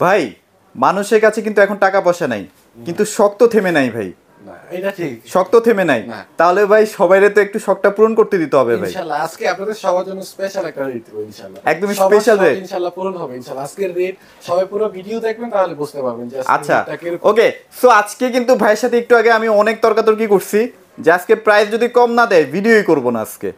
ভাই মানুষের কাছে কিন্তু এখন টাকা পয়সা নাই, কিন্তু শখ তো থেমে নাই ভাই। এটা ঠিক, শখ তো থেমে নাই। তাহলে ভাই সবাইরে তো একটু শখটা পূরণ করতে দিতে হবে ভাই। ইনশাআল্লাহ আজকে আপনাদের সবার জন্য স্পেশাল একটা রেট দেব ইনশাআল্লাহ, একদম স্পেশাল রেট ইনশাআল্লাহ পূরণ হবে ইনশাআল্লাহ। আজকের রেট সবাই পুরো ভিডিও দেখবেন তাহলে বুঝতে পারবেন যে আচ্ছা ওকে। সো আজকে কিন্তু ভাইয়ের সাথে একটু আগে আমি অনেক তর্কাতর্কি করছি যে আজকে প্রাইস যদি কম না দেয় ভিডিওই করব না আজকে।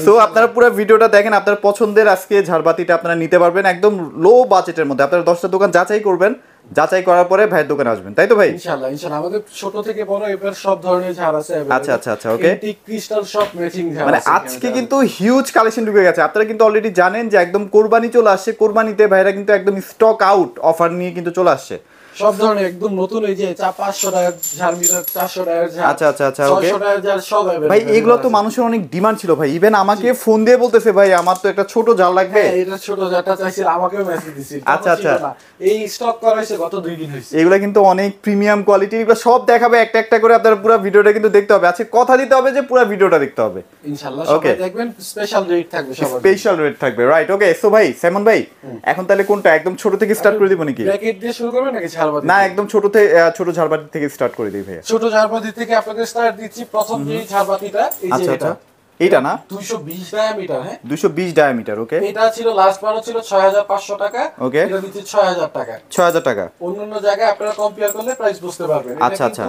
সো আপনারা পুরো ভিডিওটা দেখেন, আপনার পছন্দের আজকে ঝাড়বাতিটা আপনারা নিতে পারবেন একদম লো বাজেটের মধ্যে। আপনারা 10টা দোকান যাচাই করবেন, যাচাই করার পরে ভাইয়ের দোকানে আসবেন, তাই তো ভাই? ইনশাআল্লাহ ইনশাআল্লাহ আমাদের ছোট থেকে বড় এবার সব ধরনের ঝাড় আছে। আচ্ছা আচ্ছা আচ্ছা ওকে। এন্টিক ক্রিস্টাল সব ম্যাচিং ঝাড় মানে আজকে কিন্তু হিউজ কালেকশন ঢুকে গেছে। আপনারা কিন্তু অলরেডি জানেন যে একদম কোরবানি চলে আসছে, কোরবানিতে ভাইরা কিন্তু একদম স্টক আউট অফার নিয়ে কিন্তু চলে আসছে সব ধরনের একদম নতুন। এই যে 500 টাকার ঝাড় মিটার, 400 টাকার ঝাড়, আচ্ছা আচ্ছা আচ্ছা ওকে 600 টাকার ঝাড় সব अवेलेबल ভাই। এগুলো তো মানুষের অনেক ডিমান্ড ছিল ভাই, ইভেন আমাকে ফোন দিয়ে বলতেছে ভাই আমার তো একটা ছোট জাল লাগবে। হ্যাঁ এটা ছোট ঝাড়টা চাইছিল, আমাকেও মেসেজ দিছিল। আচ্ছা আচ্ছা এই স্টক করা হয়েছে গত 2 দিন হইছে। এগুলো কিন্তু অনেক প্রিমিয়াম কোয়ালিটি, এগুলো সব দেখাবে একটা একটা করে। আপনারা পুরো ভিডিওটা কিন্তু দেখতে হবে। আজকে কথা দিতে হবে যে পুরো ভিডিওটা দেখতে হবে ইনশাআল্লাহ। সবাই দেখবেন স্পেশাল রেট থাকবে সবার, স্পেশাল রেট থাকবে রাইট ওকে। সো ভাই সাইমন ভাই এখন তাহলে কোনটা একদম ছোট থেকে স্টার্ট করে দিব নাকি? ব্র্যাকেট দিয়ে শুরু করবেন নাকি ঝাড়বাতি? না একদম ছোট ঝাড়বাতি থেকে স্টার্ট করে দিই ভাই। ছোট ঝাড়বাতি থেকে আপনাদের স্টার্ট দিচ্ছি। প্রথম যে ঝাড়বাতিটা এই যে এটা, এইটা না 220 ডায়ামিটার। হ্যাঁ 220 ডায়ামিটার ওকে। এটা ছিল লাস্ট বারও ছিল 6500 টাকা ওকে। এটা দিচ্ছি 6000 টাকা। 6000 টাকা। অন্যান্য জায়গায় আপনারা কম্পেয়ার করলে প্রাইস বুঝতে পারবেন। আচ্ছা আচ্ছা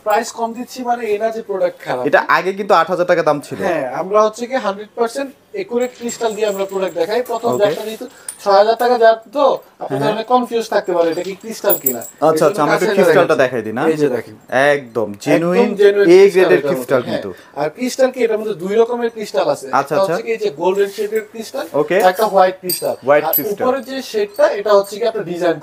প্রাইস কম দিচ্ছি মানে এটা যে প্রোডাক্ট খারাপ। এটা আগে কিন্তু 8000 টাকা দাম ছিল। হ্যাঁ আমরা হচ্ছে কি 100% একুরেট ক্রিস্টাল দিয়ে আমরা প্রোডাক্ট দেখাই। প্রথম যেটা যেহেতু 6000 টাকা যার তো আপনাদের অনেক কনফিউজ থাকতে পারে এটা কি ক্রিস্টাল কিনা। আচ্ছা আচ্ছা আমরা একটু ক্রিস্টালটা দেখাই দিই না। এই যে দেখেন একদম জেনুইন এ গ্রেডের ক্রিস্টাল কিন্তু। আর ক্রিস্টাল কি এটার মধ্যে দুই রকমের ক্রিস্টাল আছে। আচ্ছা আচ্ছা হচ্ছে কি এই যে গোল্ডেন শেডের ক্রিস্টাল, ওকে, একটা হোয়াইট ক্রিস্টাল। হোয়াইট ক্রিস্টাল উপরে যে শেডটা এটা হচ্ছে কি আপনার ডিজাইন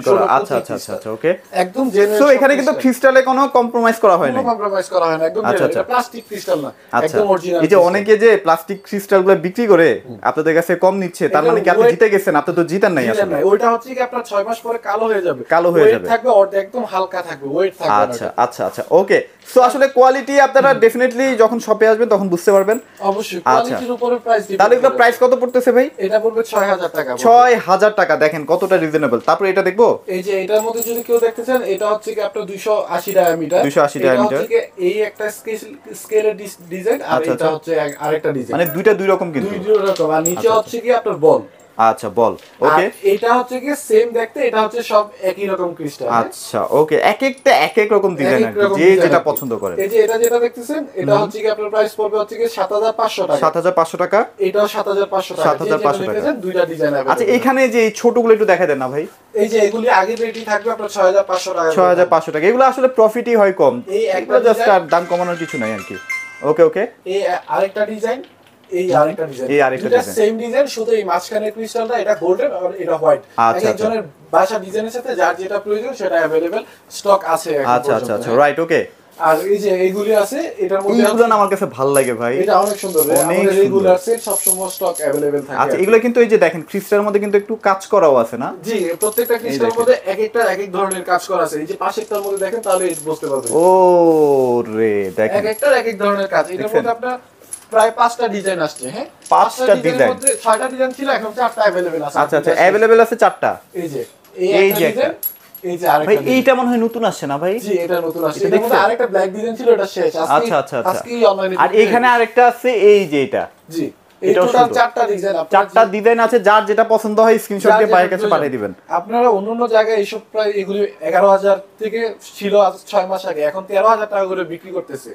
করা। আচ্ছা আচ্ছা আচ্ছা আচ্ছা ওকে। একদম জেনুইন। সো এখানে কিন্তু ক্রিস্টালে কোনো কম্প্রোমাইজ করা হয় না। কোনো কম্প্রোমাইজ করা হয় না, একদম জেনুইন। এটা প্লাস্টিক ক্রিস্টাল না, একদম অরিজিনাল। এই যে অনেকে যে প্লাস্টিক ক্রিস্টালগুলো বিক্রি করে আপনাদের কাছে কম নিচ্ছে, তার মানে কি আপনি জিতে গেছেন? আপনি তো জিতেন নাই আসলে। ওইটা হচ্ছে কি আপনার 6 মাস পরে কালো হয়ে যাবে, ওয়েট থাকবে একদম হালকা থাকবে, ওয়েট থাকবে। আচ্ছা আচ্ছা আচ্ছা ওকে। সো আসলে কোয়ালিটি আপনারা ডেফিনেটলি যখন শপে আসবেন তখন বুঝতে পারবেন। অবশ্যই কোয়ালিটির উপরে প্রাইস দিবেন। তাহলে এগুলো প্রাইস কত পড়তেছে ভাই? এটা পড়বে 6000 টাকা। 6000 টাকা দেখেন কতটা রিজনেবল। তারপর এটা দেখবো এই যে এটার মধ্যে যদি কেউ দেখতে চান, এটা হচ্ছে কি আপনার 280 ডায়ামিটার। 280 ডায়ামিটার এটা হচ্ছে কি এই একটা স্কেলের ডিজাইন, আর এটা হচ্ছে আরেকটা ডিজাইন। মানে দুইটা দুই রকম কিন্তু। দুই রকম। আর নিচে হচ্ছে কি আপনার বল। আচ্ছা বল ওকে। এটা হচ্ছে কি সেম দেখতে, এটা হচ্ছে সব একই রকম ক্রিস্টাল। আচ্ছা ওকে। এক একটা এক এক রকম ডিজাইন আর যে যেটা পছন্দ করে। এই যে এটা যেটা দেখতেছেন এটা হচ্ছে কি আপনার প্রাইস পড়বে হচ্ছে কি 7500 টাকা। 7500 টাকা। এটাও 7500 টাকা। 7500 টাকা। দুইটা ডিজাইন আছে। আচ্ছা এখানে যে এই ছোটগুলো একটু দেখাই দেন না ভাই। এই যে এগুলি আগের রেটই থাকবে আপনার 6500 টাকা। 6500 টাকা। এগুলো আসলে প্রফিটই হয় কম, এই এগুলো জাস্ট আর দাম কমানোর কিছু নাই আর কি। ওকে ওকে। এই আরেকটা ডিজাইন, এই আরেকটা ডিজাইন, এই আরেকটা ডিজাইন, সেম ডিজাইন, শুধু এই মাঝখানের ক্রিস্টালটা এটা গোল্ডেন আর এটা হোয়াইট। আচ্ছা একজনের বাসা ডিজাইনের সাথে যার যেটা প্রয়োজন সেটা अवेलेबल স্টক আছে এখন। আচ্ছা আচ্ছা আচ্ছা রাইট ওকে। আর এই যে এইগুলি আছে এটার মধ্যে, এইগুলো না আমার কাছে ভালো লাগে ভাই। এটা অনেক সুন্দর। আমাদের রেগুলার সেট সব সময় স্টক अवेलेबल থাকে। আচ্ছা এগুলো কিন্তু এই যে দেখেন ক্রিস্টালের মধ্যে কিন্তু একটু কাজ করাও আছে না? জি প্রত্যেকটা ক্রিস্টালের মধ্যে এক একটা এক এক ধরনের কাজ করা আছে। এই যে পাশেরটার মধ্যে দেখেন তাহলে বুঝতে পারবেন। ও রে দেখেন এক একটা এক এক ধরনের কাজ। এটার মধ্যে আপনার প্রায় 5টা ডিজাইন আসছে। হ্যাঁ 5টা ডিজাইন মধ্যে 6টা ডিজাইন ছিল, এখন 4টা अवेलेबल আছে। আচ্ছা আচ্ছা अवेलेबल আছে 4টা। এই যে এই যে একটা, এই যে আরেকটা। ভাই এইটা মনে হয় নতুন আসছে না ভাই? জি এটা নতুন আসছে। এর মধ্যে আরেকটা ব্ল্যাক ডিজাইন ছিল, এটা শেষ আজকে। আচ্ছা আচ্ছা আচ্ছা। আজকেই অনলাইনে। আর এখানে আরেকটা আছে এই যে এটা। জি এই টোটাল 4টা ডিজাইন। 4টা ডিজাইন আছে, যার যেটা পছন্দ হয় স্ক্রিনশট দিয়ে বাইরের কাছে পাঠিয়ে দিবেন। আপনারা অন্য জায়গায় এইসব প্রায় এগুলি 11000 থেকে ছিল আজ 6 মাস আগে, এখন 13000 টাকা করে বিক্রি করতেছে।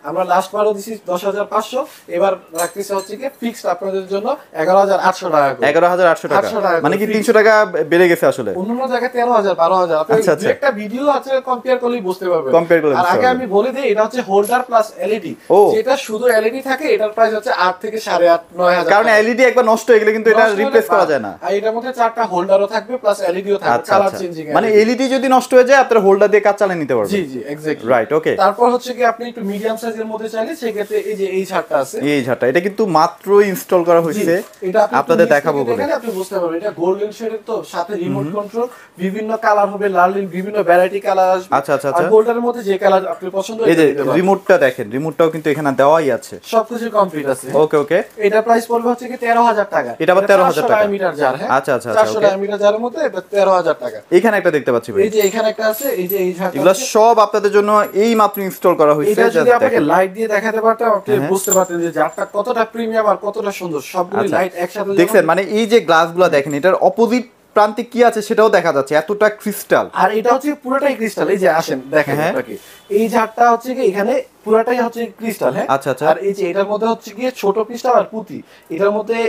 আমরা লাস্ট বারও দিছি 10500, এবার রাখতেছে হচ্ছে কি ফিক্সড আপনাদের জন্য 11800 টাকা করে। 11800 টাকা মানে কি 300 টাকা বেড়ে গেছে আসলে। অন্য জায়গায় 13000 12000। আপনি একটা ভিডিও আছে কম্পেয়ার করলেই বুঝতে পারবেন। আর আগে আমি বলে দেই এটা হচ্ছে হোল্ডার প্লাস এলইডি। যেটা শুধু এলইডি থাকে এটার প্রাইস হচ্ছে 8 থেকে 8.5 9000। কারণ এলইডি একবার নষ্ট হয়ে গেলে কিন্তু এটা রিপ্লেস করা যায় না। আর এটার মধ্যে 4টা হোল্ডারও থাকবে প্লাস এলইডিও থাকবে, কালার চেঞ্জিং। মানে এলইডি যদি নষ্ট হয়ে যায় আপনারা হোল্ডার দিয়ে কাজ চালিয়ে নিতে পারবেন। জি জি এক্স্যাক্টলি রাইট ওকে। তারপর হচ্ছে কি আপনি একটু মিডিয়াম সাইজ সাইজের মধ্যে চাইলে সেক্ষেত্রে এই যে এই ঝাড়টা আছে, এই ঝাড়টা এটা কিন্তু মাত্র ইনস্টল করা হয়েছে, এটা আপনাদের দেখাবো বলে। আপনি বুঝতে পারবেন এটা গোল্ডেন শেডের, তো সাথে রিমোট কন্ট্রোল, বিভিন্ন কালার হবে, লাল বিভিন্ন ভ্যারাইটি কালার আসবে। আচ্ছা আচ্ছা আর আচ্ছা, গোল্ডের মধ্যে যে কালার আপনি পছন্দ এই যে রিমোটটা দেখেন, রিমোটটাও কিন্তু এখানে দেওয়াই আছে, সবকিছু কমপ্লিট আছে। ওকে ওকে, এটা প্রাইস পড়বে হচ্ছে কি 13,000 টাকা। এটা আবার 13,000 টাকা ডায়ামিটার জার, হ্যাঁ আচ্ছা আচ্ছা 400 ডায়ামিটার জারের মধ্যে এটা 13,000 টাকা। এখানে একটা দেখতে পাচ্ছি ভাই, এই যে এখানে একটা আছে, এই যে এই ঝাড়টা এগুলো সব আপনাদের জন্য এই মাত্র ইনস্টল করা হয়েছে। এটা যদি আপনাকে দেখেন লাইট দিয়ে দেখাতে পারতাম আপনি বুঝতে পারতেন যে জারটা কতটা প্রিমিয়াম আর কতটা সুন্দর, সবগুলো লাইট একসাথে দেখছেন, মানে এই যে গ্লাসগুলো দেখেন, এটার অপোজিট প্রান্তে কি আছে সেটাও দেখা যাচ্ছে, এতটা ক্রিস্টাল। আর এটা হচ্ছে পুরোটাই ক্রিস্টাল। এই যে আসেন দেখেন আপনাকে, এই ঝাড়টা হচ্ছে কি এখানে পুরোটাই হচ্ছে ক্রিস্টাল, হ্যাঁ আচ্ছা আচ্ছা, আর এই যে এটার মধ্যে হচ্ছে কি ছোট ক্রিস্টাল আর পুঁতি, এটার মধ্যে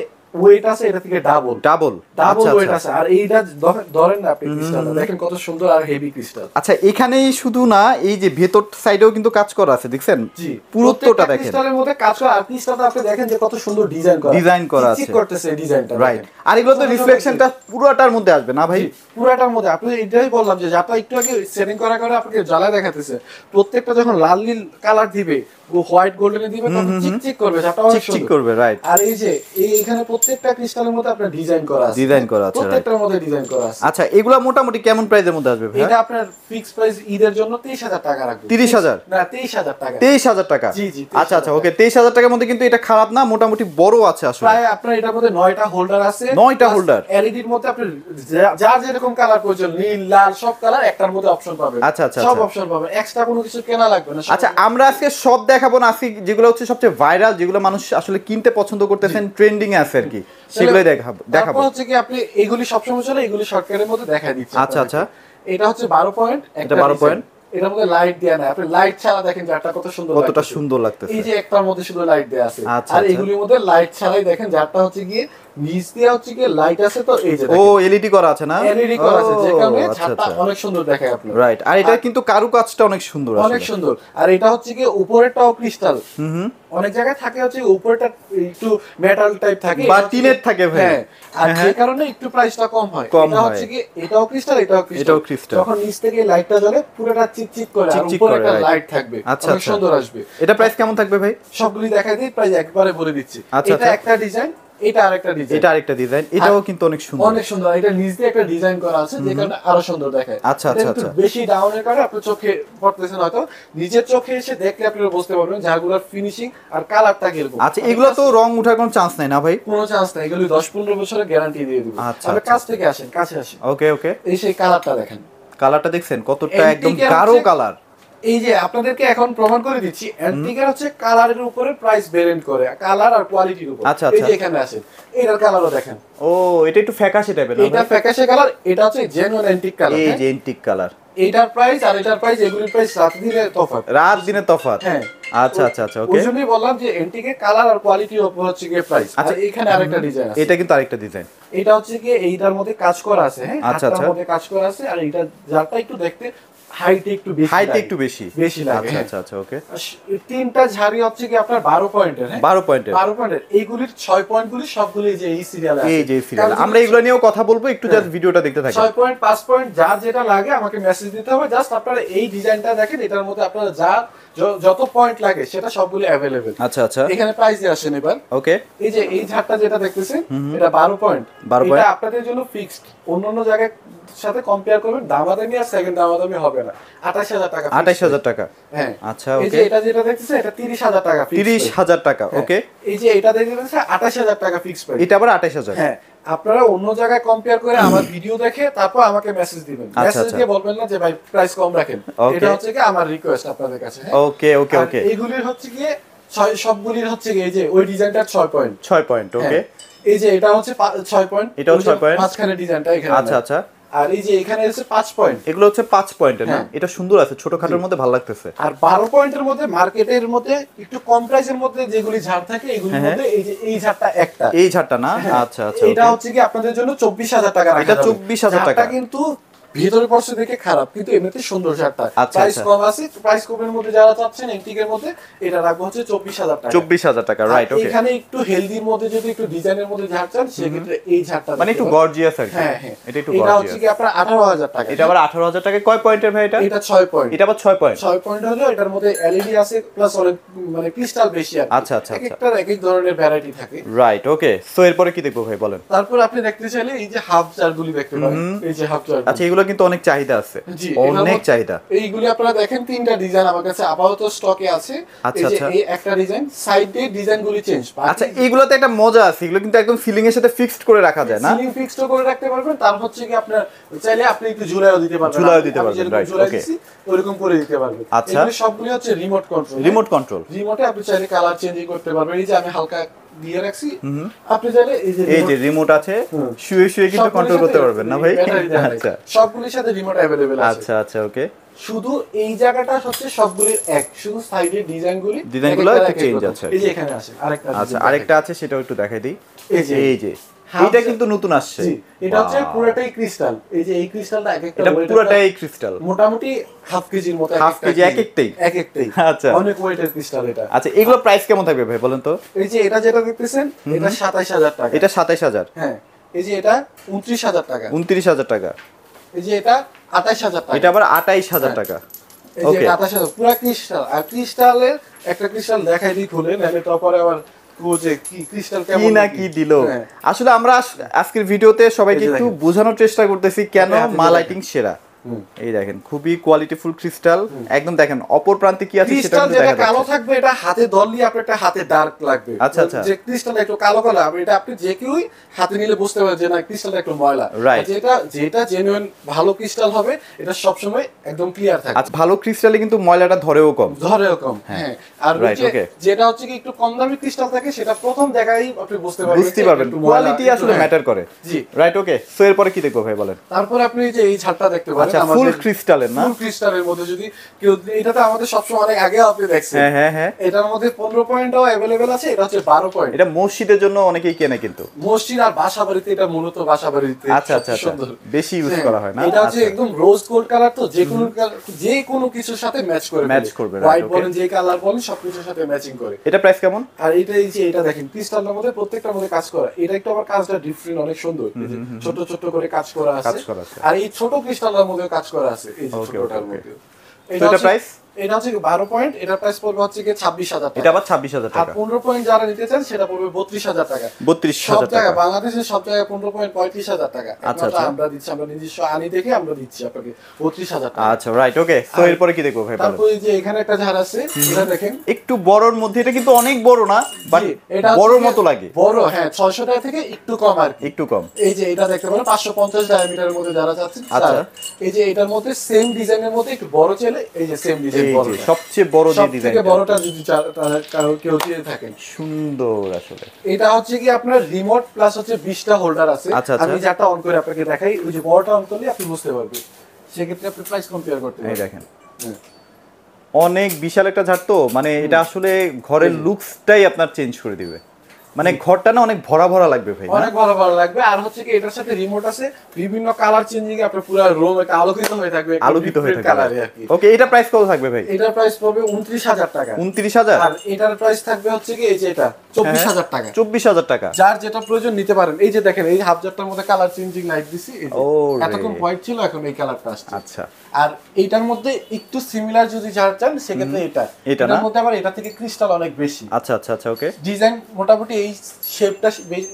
ওয়েট আছে এটা থেকে ডাবল ডাবল ওয়েট আছে। আর এইটা ধরেন না আপনি ক্রিস্টালটা দেখেন কত সুন্দর আর হেভি ক্রিস্টাল। আচ্ছা এখানেই শুধু না, এই যে ভেতর সাইডেও কিন্তু কাজ করা আছে, দেখছেন জি পুরোটা দেখেন, ক্রিস্টালের মধ্যে কাজ করা। আর ক্রিস্টালটা আপনি দেখেন যে কত সুন্দর ডিজাইন করা আছে, আছে করতেছে ডিজাইনটা, রাইট। আর এগুলো তো রিফ্লেকশনটা পুরোটার মধ্যে আসবে না ভাই? পুরোটার মধ্যে। আপনি এটাই বললাম যে যাটা একটু আগে সেটিং করা করে আপনাকে জ্বালায় দেখাতেছে, প্রত্যেকটা যখন লাল নীল কালার দিবে, হোয়াইট গোল্ডেনে দিবে, তখন চিকচিক করবে, যাটা অনেক চিকচিক করবে, রাইট। আর এই যে এখানে প্রত্যেকটা ক্রিস্টালের মধ্যে আপনার ডিজাইন করা আছে, প্রত্যেকটার মধ্যে ডিজাইন করা আছে। আচ্ছা এগুলা মোটামুটি কেমন প্রাইসের মধ্যে আসবে ভাই? এটা আপনার ফিক্স প্রাইস ঈদের জন্য 23,000 টাকা রাখবেন। 30,000 না 23,000 টাকা। 23,000 টাকা, জি জি। আচ্ছা আচ্ছা ওকে, 23,000 টাকার মধ্যে কিন্তু এটা খারাপ না, মোটামুটি বড় আছে আসলে। প্রায় আপনার এটার মধ্যে 9টা হোল্ডার আছে, 9টা হোল্ডার, এলইডির মধ্যে আপনি যার যেরকম কালার প্রয়োজন, নীল লাল সব কালার একটার মধ্যে অপশন পাবেন। আচ্ছা আচ্ছা, সব অপশন পাবেন, এক্সট্রা কোনো কিছু কেনা লাগবে না। আচ্ছা আমরা আজকে সব দেখাবো না, আজকে যেগুলো হচ্ছে সবচেয়ে ভাইরাল, যেগুলো মানুষ আসলে কিনতে পছন্দ করতেছেন, ট্রেন্ডিং এ আছে আর কি, সেগুলোই দেখাবো। তারপর হচ্ছে কি আপনি এগুলি সবসময় চলে, এগুলি শর্টকাটের মধ্যে দেখাই দিচ্ছি। আচ্ছা আচ্ছা, এটা হচ্ছে 12 পয়েন্ট, এটা 12 পয়েন্ট, এটার মধ্যে লাইট দেয়া নাই, আপনি লাইট ছাড়া দেখেন জারটা কত সুন্দর, কতটা সুন্দর লাগতেছে। এই যে একটার মধ্যে শুধু লাইট দেয়া আছে, আচ্ছা, আর আচ্ছা। এগুলির মধ্যে লাইট ছাড়াই দেখেন জারটা হচ্ছে গিয়ে নিচ দিয়ে হচ্ছে গিয়ে লাইট আছে, তো এই যে ও এলইডি করা আছে না, এলইডি করা আছে, যে কারণে আচ্ছা ছাদটা আচ্ছা, অনেক সুন্দর দেখায় আপনার, রাইট। আর এটা কিন্তু কারুকাজটা অনেক সুন্দর, অনেক সুন্দর। আর এটা হচ্ছে গিয়ে উপরেরটাও ক্রিস্টাল, হুম, অনেক জায়গায় থাকে হচ্ছে উপরেরটা একটু মেটাল টাইপ থাকে বা টিনের থাকে ভাই, হ্যাঁ, আর যে কারণে একটু প্রাইসটা কম হয়। এটা হচ্ছে কি এটাও ক্রিস্টাল, এটাও ক্রিস্টাল, যখন নিচ থেকে লাইটটা জ্বলে পুরোটা চিকচিক করে, আর উপরে একটা লাইট থাকবে, অনেক সুন্দর আসবে। এটা প্রাইস কেমন থাকবে ভাই? সবগুলি দেখাই দিই, প্রাইস একবারে বলে দিচ্ছি। আচ্ছা, এটা একটা ডিজাইন, এটা আরেকটা ডিজাইন, এটা আরেকটা ডিজাইন, এটাও কিন্তু অনেক সুন্দর, অনেক সুন্দর। এটা নিচ দিয়ে একটা ডিজাইন করা আছে, যে কারণে আরো সুন্দর দেখায়। আচ্ছা আচ্ছা আচ্ছা, বেশি ডাউনের কারণে আপনার চোখে পড়তেছে না, হয়তো নিজের চোখে এসে দেখলে আপনারা বুঝতে পারবেন যারগুলোর ফিনিশিং আর কালারটা কিরকম। আচ্ছা এগুলো তো রং উঠার কোনো চান্স নাই না ভাই? কোনো চান্স নাই, এগুলো 10-15 বছরের গ্যারান্টি দিয়ে দিব। আচ্ছা, আপনি কাছ থেকে আসেন, কাছে আসেন, ওকে ওকে। এই সেই কালারটা দেখেন, কালারটা দেখছেন কতটা একদম Antique এর গাঢ় হচ্ছে- কালার। এই যে আপনাদেরকে এখন প্রমাণ করে দিচ্ছি, অ্যান্টিকের হচ্ছে কালারের উপরে প্রাইস ভেরিয়েন্ট করে, কালার আর কোয়ালিটির উপর। আচ্ছা, এই আচ্ছা। যে এখানে আসেন, এটার কালারও দেখেন, ও এটা একটু ফ্যাকাশে টাইপের না? এটা ফ্যাকাশে কালার, এটা হচ্ছে জেনুইন অ্যান্টিক কালার। এই যে এন্টিক কালার, এটার প্রাইস আর এটার প্রাইস, এগুলির প্রাইস রাত দিনে তফাৎ, রাত দিনের তফাৎ। হ্যাঁ আচ্ছা আচ্ছা আচ্ছা, ওকে। ওই জন্যই বললাম যে অ্যান্টিকের কালার আর কোয়ালিটির উপর হচ্ছে গিয়ে প্রাইস। আচ্ছা, আচ্ছা এখানে আরেকটা ডিজাইন আছে, এটা কিন্তু আরেকটা ডিজাইন, এটা হচ্ছে কি এইটার মধ্যে কাজ করা আছে, হ্যাঁ আচ্ছা, হাতটার আচ্ছা। মধ্যে কাজ করা আছে, আর এটা যারটা একটু দেখতে হাইট একটু বেশি, হাইট লাগে। একটু বেশি বেশি লাগে, আচ্ছা হ্যাঁ। আচ্ছা আচ্ছা, ওকে। আর তিনটা ঝাড়ি হচ্ছে কি আপনার 12 পয়েন্টের, হ্যাঁ 12 পয়েন্টের, 12 পয়েন্টের। এইগুলির 6 পয়েন্টগুলি সবগুলি যে এই সিরিয়ালে আছে, এই যে সিরিয়াল, আমরা এগুলো নিয়েও কথা বলবো, একটু জাস্ট ভিডিওটা দেখতে থাকি। 6 পয়েন্ট 5 পয়েন্ট যার যেটা লাগে আমাকে মেসেজ দিতে হবে, জাস্ট আপনারা এই ডিজাইনটা দেখেন, এটার মধ্যে আপনারা যা যত পয়েন্ট লাগে সেটা সবগুলি अवेलेबल। আচ্ছা আচ্ছা, এখানে প্রাইস দিয়ে আসেন এবার। ওকে। এই যে এই ঝাড়টা যেটা দেখতেছেন, এটা 12 পয়েন্ট, 12 এটা আপনাদের জন্য ফিক্সড, অন্যান্য জায়গায় সাথে কম্পেয়ার করবেন দামাদামি আর সেকেন্ড দামাদামি হবে না, 28,000 টাকা, 28,000 টাকা, হ্যাঁ। আচ্ছা এই ওকে। যে এটা যেটা দেখতেছেন এটা 30,000 টাকা ফিক্সড, 30,000 টাকা, ওকে। এই যে এটা দেখতেছেন 28,000 টাকা ফিক্সড প্রাইস, এটা আবার 28,000, হ্যাঁ। আপনারা অন্য জায়গায় কম্পেয়ার করে আমার ভিডিও দেখে তারপর আমাকে মেসেজ দিবেন, আচ্ছা, মেসেজ আচ্ছা। দিয়ে বলবেন না যে ভাই প্রাইস কম রাখেন, Okay. এটা হচ্ছে কি আমার রিকোয়েস্ট আপনাদের কাছে, হ্যাঁ। ওকে ওকে আর ওকে। এইগুলির হচ্ছে কি সবগুলির হচ্ছে কি এই যে ওই ডিজাইনটার 6 পয়েন্ট, 6 পয়েন্ট, ওকে। এই যে এটা হচ্ছে 6 পয়েন্ট, এটাও 6 পয়েন্ট, মাঝখানে ডিজাইনটা এখানে, আচ্ছা আচ্ছা। আর এই যে এখানে হচ্ছে 5 পয়েন্ট, এগুলো হচ্ছে 5 পয়েন্টের না? হ্যাঁ। এটা সুন্দর আছে, ছোটখাটোর মধ্যে ভালো লাগতেছে। আর 12 পয়েন্টের মধ্যে মার্কেটের মধ্যে একটু কম প্রাইসের মধ্যে যেগুলি ঝাড় থাকে এগুলির হ্যাঁ, মধ্যে এই যে এই ঝাড়টা একটা, এই ঝাড়টা না? হ্যাঁ। আচ্ছা আচ্ছা, এটা ওকে। হচ্ছে কি আপনাদের জন্য 24,000 টাকা রাখা এটা যাবে। 24,000 টাকা। ঝাড়টা কিন্তু ভিতরে পড়ছে দেখে খারাপ, কিন্তু এমনিতে সুন্দর ঝাড়টা। আচ্ছা, প্রাইস আচ্ছা। কম আছে, প্রাইস কমের মধ্যে যারা চাচ্ছেন এন্টিকের মধ্যে, এটা রাখবো হচ্ছে 24,000 টাকা। 24,000 টাকা, রাইট, আর ওকে। এখানে একটু হেলদির মধ্যে যদি একটু ডিজাইনের মধ্যে ঝাড় চান, সেক্ষেত্রে এই ঝাড়টা মানে একটু দেখতে পারেন। গর্জিয়াস আর কি। হ্যাঁ হ্যাঁ, এটা একটু এটা হচ্ছে গর্জিয়াস। কি আপনার 18,000 টাকা। এটা আবার 18,000 টাকায় কয় পয়েন্টের ভাই এটা? এটা 6 পয়েন্ট। এটা আবার 6 পয়েন্ট। 6 পয়েন্ট হলো, এটার মধ্যে এলইডি আছে প্লাস অনেক মানে ক্রিস্টাল বেশি আর কি। আচ্ছা, আচ্ছা, এক আচ্ছা। একটার এক এক ধরনের ভ্যারাইটি থাকে। রাইট, ওকে। সো এরপরে কি দেখবো ভাই, বলেন। তারপর আপনি দেখতে চাইলে এই যে হাফ জারগুলি দেখতে পারেন, এই যে হাফ জার। আচ্ছা, এগুলো কিন্তু অনেক চাহিদা আছে, জি, অনেক চাহিদা। এইগুলি আপনারা দেখেন, তিনটা ডিজাইন আমার কাছে আপাতত স্টকে আছে। আচ্ছা, এই যে আচ্ছা। এই একটা ডিজাইন, সাইডে ডিজাইনগুলি চেঞ্জ। আচ্ছা, এগুলোতে একটা মজা আছে, এগুলো কিন্তু একদম সিলিং এর সাথে ফিক্সড করে রাখা যায় না? সিলিং ফিক্সড করে রাখতে পারবেন, তার হচ্ছে কি আপনার চাইলে আপনি একটু ঝুলাইও দিতে পারবেন। ঝুলাইও দিতে আমি পারবেন, যেরকম right, ঝুলাই okay. দিছি ওরকম করে দিতে পারবেন। আচ্ছা। এগুলো সবগুলি হচ্ছে রিমোট কন্ট্রোল। Remote control. রিমোটে আপনি চাইলে কালার চেঞ্জ করতে পারবেন। এই যে আমি হালকা দিয়ে রাখছি, আপনি চাইলে এই যে রিমোট আছে, শুয়ে শুয়ে কিন্তু কন্ট্রোল করতে পারবেন না ভাই? আচ্ছা সবগুলির সাথে রিমোট अवेलेबल আছে। আচ্ছা আচ্ছা, ওকে। শুধু এই জায়গাটা হচ্ছে সবগুলির এক, শুধু সাইডের ডিজাইনগুলো একটু চেঞ্জ আছে। এই যে এখানে আছে আরেকটা। আচ্ছা, আরেকটা আছে, সেটাও একটু দেখাই দিই। এই যে এটা কিন্তু নতুন আসছে। জি, এটা হচ্ছে পুরোটাই ক্রিস্টাল। এই যে এই ক্রিস্টালটা এক একটা এটা পুরোটাই ক্রিস্টাল, মোটামুটি হাফ কেজির মতো। হাফ কেজি এক একটাই? এক একটাই। আচ্ছা অনেক ওয়েটের ক্রিস্টাল এটা। আচ্ছা, এগুলো প্রাইস কেমন থাকবে ভাই, বলেন তো? এই যে এটা যেটা দেখতেছেন, এটা 27,000 টাকা। এটা 27,000। হ্যাঁ। এই যে এটা 29,000 টাকা। 29,000 টাকা। এই যে এটা 28,000 টাকা। এটা আবার 28,000 টাকা। এই যে ওকে। এটা 28,000 পুরো ক্রিস্টাল। আর ক্রিস্টালের একটা ক্রিস্টাল দেখাই দিই খুলে, নাহলে তারপরে আবার যে কি ক্রিস্টাল কেমন কি না কি দিল। হ্যাঁ। আসলে আমরা আজকের ভিডিওতে সবাইকে এই যে একটু দেখেন। বোঝানোর চেষ্টা করতেছি কেন আপনি হাতে মা দেখেন। লাইটিং সেরা। এই দেখেন, খুবই কোয়ালিটিফুল ক্রিস্টাল, একদম দেখেন অপর প্রান্তে কি আছে সেটা ক্রিস্টাল কিন্তু যেটা দেখা কালো যাচ্ছে। থাকবে, এটা হাতে ধরলে আপনার একটা হাতে ডার্ক লাগবে। আচ্ছা, আচ্ছা। যে ক্রিস্টাল একটু কালো কালো হবে, এটা আপনি যে কেউই হাতে নিলে বুঝতে পারবে যে না ক্রিস্টালটা একটু ময়লা। Right. আর যেটা জেনুইন ভালো ক্রিস্টাল হবে, এটা সব সময় একদম ক্লিয়ার থাকে। আচ্ছা, ভালো ক্রিস্টালে কিন্তু ময়লাটা ধরেও কম। ধরেও কম। হ্যাঁ। আর Right, okay. যেটা হচ্ছে কি একটু কম দামি ক্রিস্টাল থাকে, সেটা প্রথম দেখাই আপনি বুঝতে পারবেন। বুঝতে পারবেন, কোয়ালিটি আসলে ম্যাটার করে। জি। রাইট, ওকে। সো এরপরে কি দেখবো ভাই, বলেন। তারপর আপনি যে এই ছাদটা দেখতে পারেন, আচ্ছা, ফুল ক্রিস্টালের না? ফুল ক্রিস্টালের মধ্যে যদি কেউ, এটাতে আমাদের সবসময় অনেক আগে আপনি দেখছেন। হ্যাঁ হ্যাঁ হ্যাঁ। এটার মধ্যে 15 পয়েন্টও अवेलेबल আছে, এটা হচ্ছে 12 পয়েন্ট। এটা মসজিদের জন্য অনেকেই কেনে কিন্তু। মসজিদ আর বাসাবাড়িতে, এটা মূলত বাসাবাড়িতে আচ্ছা আচ্ছা আচ্ছা, সুন্দর। বেশি ইউজ হ্যাঁ, করা হয় না? এটা হচ্ছে আচ্ছা। একদম রোজ গোল্ড কালার, তো যে কোনো কিছুর সাথে ম্যাচ করে Match করবে, right, হোয়াইট okay. বলেন, যে কালার বলেন, সবকিছুর সাথে ম্যাচিং করে। এটা প্রাইস কেমন? আর এটা এই যে এটা দেখেন, ক্রিস্টালের মধ্যে প্রত্যেকটার মধ্যে কাজ করা, এটা একটু আবার কাজটা ডিফারেন্ট, অনেক সুন্দর। এই যে ছোট ছোট করে কাজ করা আছে। কাজ করা আছে। আর এই ছোট ক্রিস্টালের মধ্যে কাজ করা আছে, এই যে Okay, ছোটটার okay, মধ্যে। তো এটা প্রাইস? এটা হচ্ছে 12 পয়েন্ট, এটা প্রাইস পড়বে হচ্ছে কি 26,000 টাকা। এটা আবার 26,000 আর টাকা। 15 পয়েন্ট যারা নিতে চান, সেটা পড়বে 32,000 টাকা। 32,000 সব জায়গায়, টাকা। বাংলাদেশের সব জায়গায় 15 পয়েন্ট 35,000 টাকা। আচ্ছা, একমাত্র আচ্ছা। আমরা দিচ্ছি, আমরা নিজস্ব আনি দেখে আমরা দিচ্ছি আপনাকে 32,000 টাকা। আচ্ছা, রাইট, ওকে। সো আর এরপরে কি দেখবো ভাই, বলেন। তারপরে যে এখানে একটা ঝাড় আছে, এটা দেখেন। একটু বড়র মধ্যে, এটা কিন্তু অনেক বড় না, বাট জি, এটা বড়র হচ্ছে মতো লাগে। বড়, হ্যাঁ, 600 টাকা থেকে একটু কম আর কি। একটু কম। এই যে এটা দেখতে পারেন 550 ডায়ামিটারের মধ্যে যারা চাচ্ছেন। আচ্ছা। এই যে এটার মধ্যে সেম ডিজাইনের মধ্যে একটু বড় চাইলে, এই যে সেম ডিজাইন এই বড়, যে সবচেয়ে বড় যে সবথেকে ডিজাইন, বড়টা যদি কেউ চেয়ে থাকেন। সুন্দর আসলে। এটা হচ্ছে কি আপনার রিমোট প্লাস হচ্ছে 20টা হোল্ডার আছে। আচ্ছা, আচ্ছা। আমি যাটা অন করে আপনাকে দেখাই, ওই যে বড়টা অন করলে আপনি বুঝতে পারবেন, সেক্ষেত্রে আপনি প্রাইস কম্পেয়ার করতে এই পারবেন। দেখেন, অনেক বিশাল একটা ঝাড়, তো মানে এটা আসলে ঘরের লুকসটাই আপনার চেঞ্জ করে দিবে। মানে ঘরটা না অনেক ভরা ভরা লাগবে ভাই, না? অনেক ভালো ভালো লাগবে। আর হচ্ছে কি এটার সাথে রিমোট আছে, বিভিন্ন কালার চেঞ্জিং এ আপনার পুরো রুম একটা আলোকিত হয়ে থাকবে, আলোকিত হয়ে থাকবে। কালারে আর কি। ওকে, এটা প্রাইস কত থাকবে ভাই? এটার প্রাইস পড়বে 29,000 টাকা। 29,000? আর এটার প্রাইস থাকবে হচ্ছে কি এই যে এটা 24,000 টাকা। 24,000 টাকা। যার যেটা প্রয়োজন নিতে পারেন। এই যে দেখেন, এই হাফ জারটার মধ্যে কালার চেঞ্জিং লাইট দিছি, এই যে ও রে। এতক্ষণ হোয়াইট ছিল, এখন এই কালারটা আসছে। আচ্ছা, আর এইটার মধ্যে একটু সিমিলার যদি যার চান, সেক্ষেত্রে এটা এটার না? মধ্যে আবার এটা থেকে ক্রিস্টাল অনেক বেশি। আচ্ছা আচ্ছা আচ্ছা, ওকে। ডিজাইন মোটামুটি এই শেপটা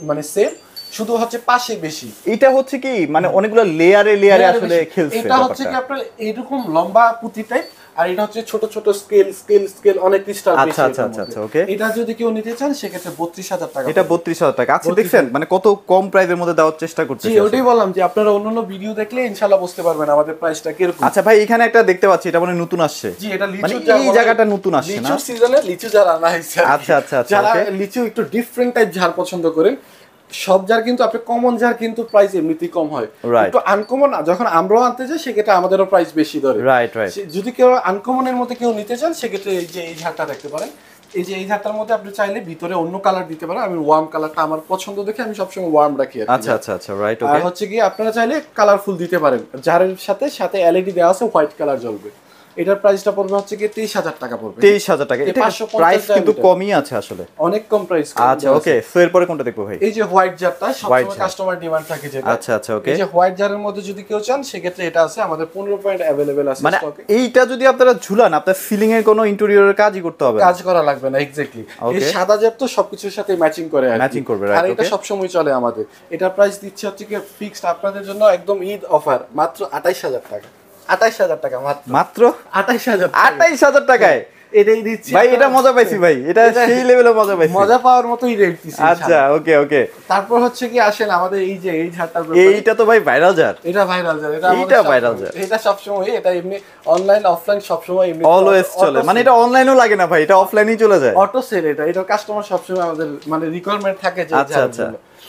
মানে সেম, শুধু হচ্ছে পাশে বেশি। এটা হচ্ছে কি মানে অনেকগুলো লেয়ারে লেয়ারে আসলে খেলছে এটা হচ্ছে কি আপনার এইরকম লম্বা পুঁতি টাইপ, আর এটা হচ্ছে ছোট ছোট স্কেল অনেক ক্রিস্টাল বেশি। আচ্ছা আচ্ছা আচ্ছা আচ্ছা, ওকে। এটা যদি কেউ নিতে চান, সেক্ষেত্রে 32,000 টাকা। এটা 32,000 টাকা। আচ্ছা, দেখছেন মানে কত কম প্রাইসের মধ্যে দেওয়ার চেষ্টা জি, করতেছি। ওটাই বললাম যে আপনারা অন্যান্য ভিডিও দেখলে ইনশাআল্লাহ বুঝতে পারবেন আমাদের প্রাইসটা কিরকম। আচ্ছা ভাই, এখানে একটা দেখতে পাচ্ছি, এটা মানে নতুন আসছে। জি, এটা মানে লিচু এই জায়গাটা নতুন আসছে না? লিচু সিজনে লিচু যারা আনা হয়েছে। আচ্ছা আচ্ছা আচ্ছা, যারা ওকে। লিচু একটু ডিফারেন্ট টাইপ ঝাড় পছন্দ করেন, সব জার কিন্তু আপনি কমন জার কিন্তু প্রাইস এমনিতেই কম হয়। Right. একটু আনকমন যখন আমরাও আনতে যাই, সেক্ষেত্রে আমাদেরও প্রাইস বেশি ধরে। Right right. যদি কেউ আনকমনের মধ্যে কেউ নিতে চান, সেক্ষেত্রে এই যে এই ঝাড়টা দেখতে পারেন। এই যে এই ঝাড়টার মধ্যে আপনি চাইলে ভিতরে অন্য কালার দিতে পারেন, আমি ওয়ার্ম কালারটা আমার পছন্দ দেখে আমি সবসময় ওয়ার্ম রাখি আর কি। আচ্ছা আচ্ছা আচ্ছা, রাইট, আর ওকে। হচ্ছে কি আপনারা চাইলে কালারফুল দিতে পারেন, ঝাড়ের সাথে সাথে এলইডি দেওয়া আছে, হোয়াইট কালার জ্বলবে। এটার প্রাইসটা পড়বে হচ্ছে কি 23,000 টাকা পড়বে। 23,000 টাকা, এটা 550 প্রাইস কিন্তু diameter। কমই আছে আসলে, অনেক কম প্রাইস। আচ্ছা ওকে। সো এরপরে কোনটা দেখবো ভাই? এই যে হোয়াইট জারটা White সবসময় jar। কাস্টমার ডিমান্ড থাকে যেটা, আচ্ছা আচ্ছা, ওকে। এই যে হোয়াইট জারের মধ্যে যদি কেউ চান সেক্ষেত্রে এটা আছে আমাদের 15 পয়েন্ট अवेलेबल আছে মানে স্টকে। এইটা যদি আপনারা ঝুলান, আপনার সিলিং এর কোনো ইন্টেরিয়রের কাজই করতে হবে না। কাজ করা লাগবে না, এক্স্যাক্টলি। এই Okay। সাদা জার তো সবকিছুর সাথে ম্যাচিং করে আর কি। Matching করবে, আর right, এটা okay। সব সময় চলে আমাদের। এটার প্রাইস দিচ্ছে হচ্ছে কি ফিক্সড আপনাদের জন্য একদম ঈদ অফার, মাত্র 28,000 টাকা। 28,000 টাকা মাত্র। মাত্র 28,000 টাকা। 28,000 টাকায় এটাই দিচ্ছি ভাই, এটা মজা পাইছি ভাই, এটা সেই লেভেলে মজা পাইছি। মজা পাওয়ার মতোই রেট দিচ্ছি। আচ্ছা ওকে ওকে। তারপর হচ্ছে কি আসেন আমাদের এই যে এই ঝাড়টার ব্যাপারে। এইটা তো ভাই ভাইরাল জার, এটা ভাইরাল জার, এটা এইটা viral jar। এটা সবসময়, এটা এমনি অনলাইন অফলাইন সবসময় এমনি অলওয়েজ চলে, মানে এটা অনলাইনও লাগে না ভাই, এটা অফলাইনেই চলে যায়। Auto sell. এটা কাস্টমার সবসময় আমাদের মানে রিকোয়ারমেন্ট থাকে যে আচ্ছা আচ্ছা,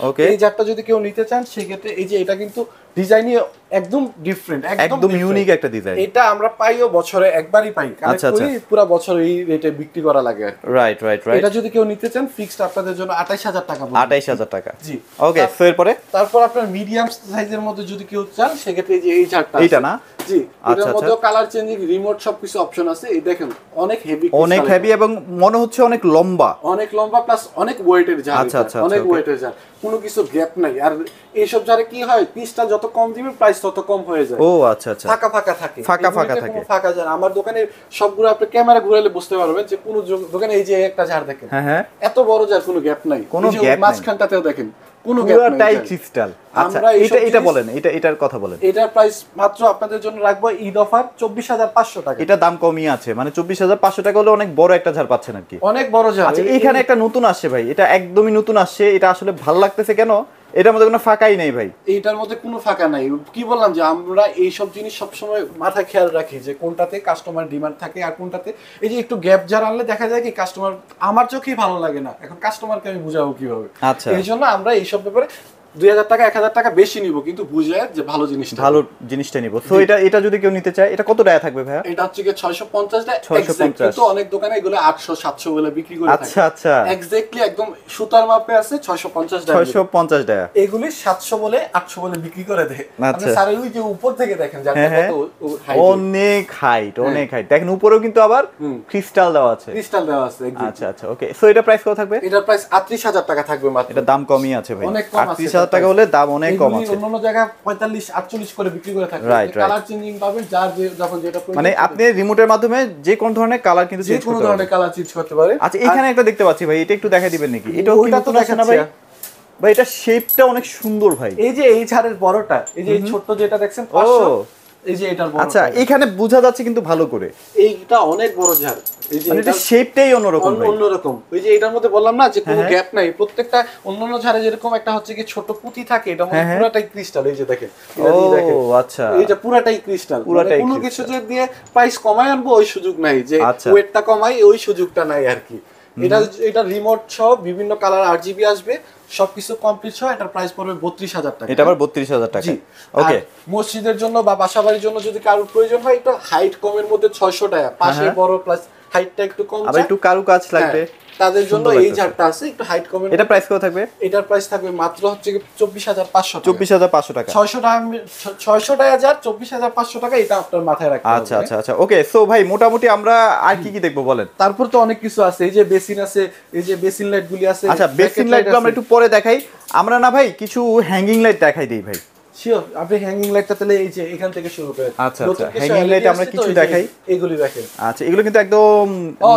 ওকে। এই জারটা যদি কেউ নিতে চান সেক্ষেত্রে এই যে এটা কিন্তু ডিজাইনই একদম ডিফারেন্ট, একদম ইউনিক একটা ডিজাইন। এটা আমরা পাইও বছরে একবারই পাই, কারণ আচ্ছা, আচ্ছা। পুরো বছর এই রেটে বিক্রি করা লাগে আর কি। Right right right. এটা যদি কেউ নিতে চান ফিক্সড আপনাদের জন্য 28,000 টাকা পড়বে। 28,000 টাকা, জি। ওকে। সো এরপরে তারপর আপনার মিডিয়াম সাইজের মধ্যে যদি কেউ চান সেক্ষেত্রে এই যে এই ঝাড়টা এইটা আছে। না? জি, আচ্ছা, এটার মধ্যে কালার চেঞ্জিং, রিমোট সবকিছু অপশন আছে। এই দেখেন অনেক হেভি, অনেক হেভি এবং মনে হচ্ছে অনেক লম্বা। অনেক লম্বা প্লাস অনেক ওয়েটের ঝাড়। আচ্ছা, আচ্ছা, অনেক okay। ওয়েটের ঝাড়, কোনো কিছু গ্যাপ নাই। আর এইসব ঝাড়ে কি হয়, পিসটা যত কম দিবে প্রাইস তত কম হয়ে যায়। ও আচ্ছা আচ্ছা, ফাঁকা ফাঁকা থাকে, ফাঁকা ফাঁকা এগুলোতে থাকে। কোনো ফাঁকা ঝাড় আমার দোকানে সবগুলো আপনি ক্যামেরা ঘুরালে বুঝতে পারবেন যে কোন দোকানে এই যে একটা ঝাড় দেখেন, হ্যাঁ হ্যাঁ, এত বড় ঝাড়, কোনো গ্যাপ নাই। কোনো এই যে gap নাই। মাঝখানটাতেও দেখেন কোনো গ্যাপ নাই। পুরোটাই ক্রিস্টাল। আচ্ছা, আমরা এইসব এটা জিনিস- বলেন, এটার কথা বলেন। এটার প্রাইস মাত্র আপনাদের জন্য রাখবো ঈদ অফার 24,500 টাকা। এটা দাম কমই আছে, মানে 24,500 টাকা হলে অনেক বড় একটা ঝাড় পাচ্ছেন আর কি। অনেক বড় ঝাড়। আচ্ছা, এখানে একটা নতুন আসছে ভাই, এটা একদমই নতুন আসছে, এটা আসলে ভালো লাগতেছে কেন? এটার মধ্যে কোনো ফাঁকাই নেই ভাই। এইটার মধ্যে কোনো ফাঁকা নাই। কি বললাম যে আমরা এইসব জিনিস সবসময় মাথায় খেয়াল রাখি যে কোনটাতে কাস্টমার ডিমান্ড থাকে আর কোনটাতে এই যে একটু গ্যাপ যার আনলে দেখা যায় কি কাস্টমার, আমার চোখেই ভালো লাগে না, এখন কাস্টমারকে আমি বুঝাবো কিভাবে। আচ্ছা। এই জন্য আমরা এইসব ব্যাপারে 2,000 টাকা 1,000 টাকা বেশি নিব, কিন্তু বুঝায় যে ভালো জিনিসটা। ভালো জিনিসটা নিব। তো এটা যদি কেউ নিতে চায়, এটা কত টাকা থাকবে ভাইয়া? এটা হচ্ছে কি 650 টাকা 650। কিন্তু অনেক দোকানে এগুলো 800 700 বলে বিক্রি করে থাকে। আচ্ছা আচ্ছা, এক্স্যাক্টলি একদম সুতার মাপে আছে 650 টাকা। 650 টাকা। এগুলি 700 বলে 800 বলে বিক্রি করে দেয়। আচ্ছা। আপনি স্যার ওই যে উপর থেকে দেখেন যাতে হ্যাঁ, হ্যাঁ। কত height এ। অনেক হাইট, অনেক হাইট। দেখেন উপরেও কিন্তু আবার ক্রিস্টাল দেওয়া আছে। ক্রিস্টাল দেওয়া আছে exactly। আচ্ছা আচ্ছা, ওকে। সো এটা প্রাইস কত থাকবে? এটার প্রাইস 38,000 টাকা থাকবে মাত্র। এটা দাম কমই আছে ভাই, অনেক কম আছে 38,000 টাকা হলে দাম অনেক কম এগুলি আছে। অন্যান্য জায়গায় 45 48 করে বিক্রি করে থাকে। Right, right। কালার চেঞ্জিং পাবেন যার যে যখন যেটা প্রয়োজন মানে আপনি রিমোটের মাধ্যমে যে কোন ধরনের কালার কিন্তু যে চেঞ্জ কোনো করতে পারবেন। ধরনের কালার চেঞ্জ করতে পারে। আচ্ছা, এখানে একটা দেখতে পাচ্ছি ভাই, এটা একটু দেখাই দিবেন নাকি? এটাও কি ওইটা তো নতুন আসছে না ভাই? দেখাচ্ছি। ভাই এটা শেপটা অনেক সুন্দর ভাই। এই যে এই ঝাড়ের বড়টা, এই যে এই ছোট্ট যেটা দেখছেন 500, এই যে এটার বড়। আচ্ছা, এখানে বোঝা যাচ্ছে কিন্তু ভালো করে, এইটা অনেক বড় ঝাড়। এই যে মানে এটা এটার শেপটাই অন্যরকম ভাই। অন্যরকম। ওই যে এটার মধ্যে বললাম না যে কোনো হ্যাঁ। গ্যাপ নাই, প্রত্যেকটা অন্যান্য ঝাড়ে যেরকম একটা হচ্ছে কি ছোট পুঁতি থাকে, এটা মধ্যে হ্যাঁ। পুরাটাই ক্রিস্টাল। এই যে দেখেন, এটা দিয়ে দেখেন। ও আচ্ছা, এইটা পুরাটাই ক্রিস্টাল। পুরাটাই কোনো crystal। কিছু যে দিয়ে প্রাইস কমায় আনবো ওই সুযোগ নাই, যে আচ্ছা। ওয়েটটা কমাই ওই সুযোগটা নাই আর কি। এটা রিমোট সহ বিভিন্ন কালার RGB আসবে, সবকিছু কমপ্লিট সহ এটার প্রাইস পড়বে 32,000 টাকা। এটা আবার 32,000 টাকা। জি, ওকে। আর মসজিদের জন্য বা বাসাবাড়ির জন্য যদি কারোর প্রয়োজন হয়, একটু হাইট কমের মধ্যে 600 টাকা, পাশে হ্যাঁ। বড় প্লাস হাইটটা একটু কম আবার চায়। একটু কারু কাজ লাগবে, হ্যাঁ, তাদের জন্য সুন্দর এই লাগতেছে। ঝাড়টা আছে একটু হাইট কমের। এটা প্রাইস কত থাকবে? এটার প্রাইস থাকবে মাত্র হচ্ছে কি 24,500 টাকা। 24,500 টাকা। 600 টাকা 600 টাকা ঝাড়, 24,500 টাকা, এটা আপনার মাথায় রাখতে আচ্ছা হবে। আচ্ছা আচ্ছা, ওকে। সো ভাই মোটামুটি আমরা আর কি কি দেখবো বলেন? তারপর তো অনেক কিছু আছে, এই যে বেসিন আছে, এই যে বেসিন লাইট গুলি আছে। আচ্ছা, বেসিন লাইটগুলো আমরা একটু পরে দেখাই। আমরা না ভাই কিছু হ্যাঙ্গিং লাইট দেখাই দিই ভাই। শিওর, আপনি হ্যাঙ্গিং লাইটটা তাহলে এই যে এখান থেকে শুরু করেন। আচ্ছা, আচ্ছা, hanging light আমরা কিছু দেখাই। এগুলি দেখেন। আচ্ছা, এগুলো কিন্তু একদম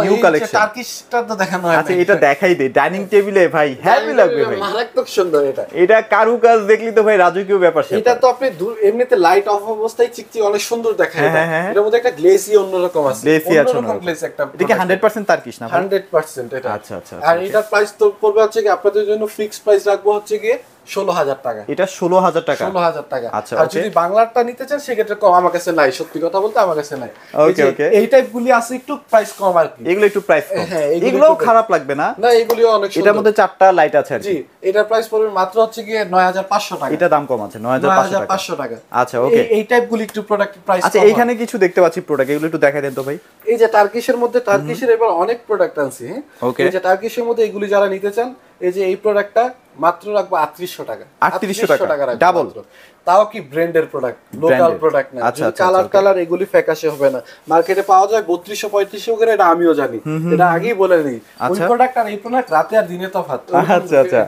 নিউ কালেকশন। টার্কিশটা তো দেখানো হয়। আচ্ছা, এটা দেখাই দেই। ডাইনিং টেবিলে ভাই হ্যাপি লাগবে ভাই। মারাত্মক সুন্দর এটা। এটা কারুকাজ দেখলি তো ভাই রাজকীয় ব্যাপার সেটা। এটা তো আপনি এমনিতে লাইট অফ অবস্থায় চিকচিক অনেক সুন্দর দেখায়। হ্যাঁ, হ্যাঁ। এটার মধ্যে একটা গ্লেসি অন্যরকম আছে। গ্লেসি আছে অন্যরকম গ্লেস একটা। এটা কি 100% তার্কিশ না ভাই? 100% এটা। আচ্ছা, আচ্ছা, আর আচ্ছা। এটার প্রাইস তো পড়বে হচ্ছে কি আপনাদের জন্য ফিক্সড প্রাইস রাখবো হচ্ছে কি 16,000 টাকা। এটা 16,000 টাকা। 16,000 টাকা। আচ্ছা, আর ওকে। যদি বাংলারটা নিতে চান সেক্ষেত্রে কম, আমার কাছে নাই, সত্যি কথা বলতে আমার কাছে নাই। ওকে, ওকে। এই টাইপগুলি আছে একটু প্রাইস কম আর কি। এগুলো একটু প্রাইস কম। হ্যাঁ, এগুলো খারাপ লাগবে না? না, এগুলিও অনেক সুন্দর। এটার মধ্যে 4টা লাইট আছে আর কি। জি, এটার প্রাইস পড়বে মাত্র হচ্ছে গিয়ে 9,500 টাকা। এটা দাম কম আছে, 9,500 টাকা। টাকা। আচ্ছা, ওকে। এই টাইপগুলি একটু প্রোডাক্ট প্রাইস। আচ্ছা, এইখানে কিছু দেখতে পাচ্ছি প্রোডাক্ট, এগুলো একটু দেখাই দেন তো ভাই। এই যে টার্কিশের মধ্যে, টার্কিশের এবার অনেক প্রোডাক্ট আনছি। হ্যাঁ, ওকে। এই যে টার্কিশের মধ্যে এগুলি যারা নিতে চান, এই যে এই প্রোডাক্টটা মাত্র রাখবো 3800 টাকা। 3800 টাকা রাখবো ডাবল। মাত্র। তাও কি ব্র্যান্ডের প্রোডাক্ট, লোকাল Branded। প্রোডাক্ট না। আচ্ছা, আচ্ছা, কালার আচ্ছা, কালার এগুলি ফ্যাকাশে হবে না। মার্কেটে পাওয়া যায় 3200-3500 করে, এটা আমিও জানি, এটা আগেই বলে নেই। ওই আচ্ছা। প্রোডাক্ট আর এই প্রোডাক্ট রাতে আর দিনে তফাৎ। আচ্ছা, আচ্ছা,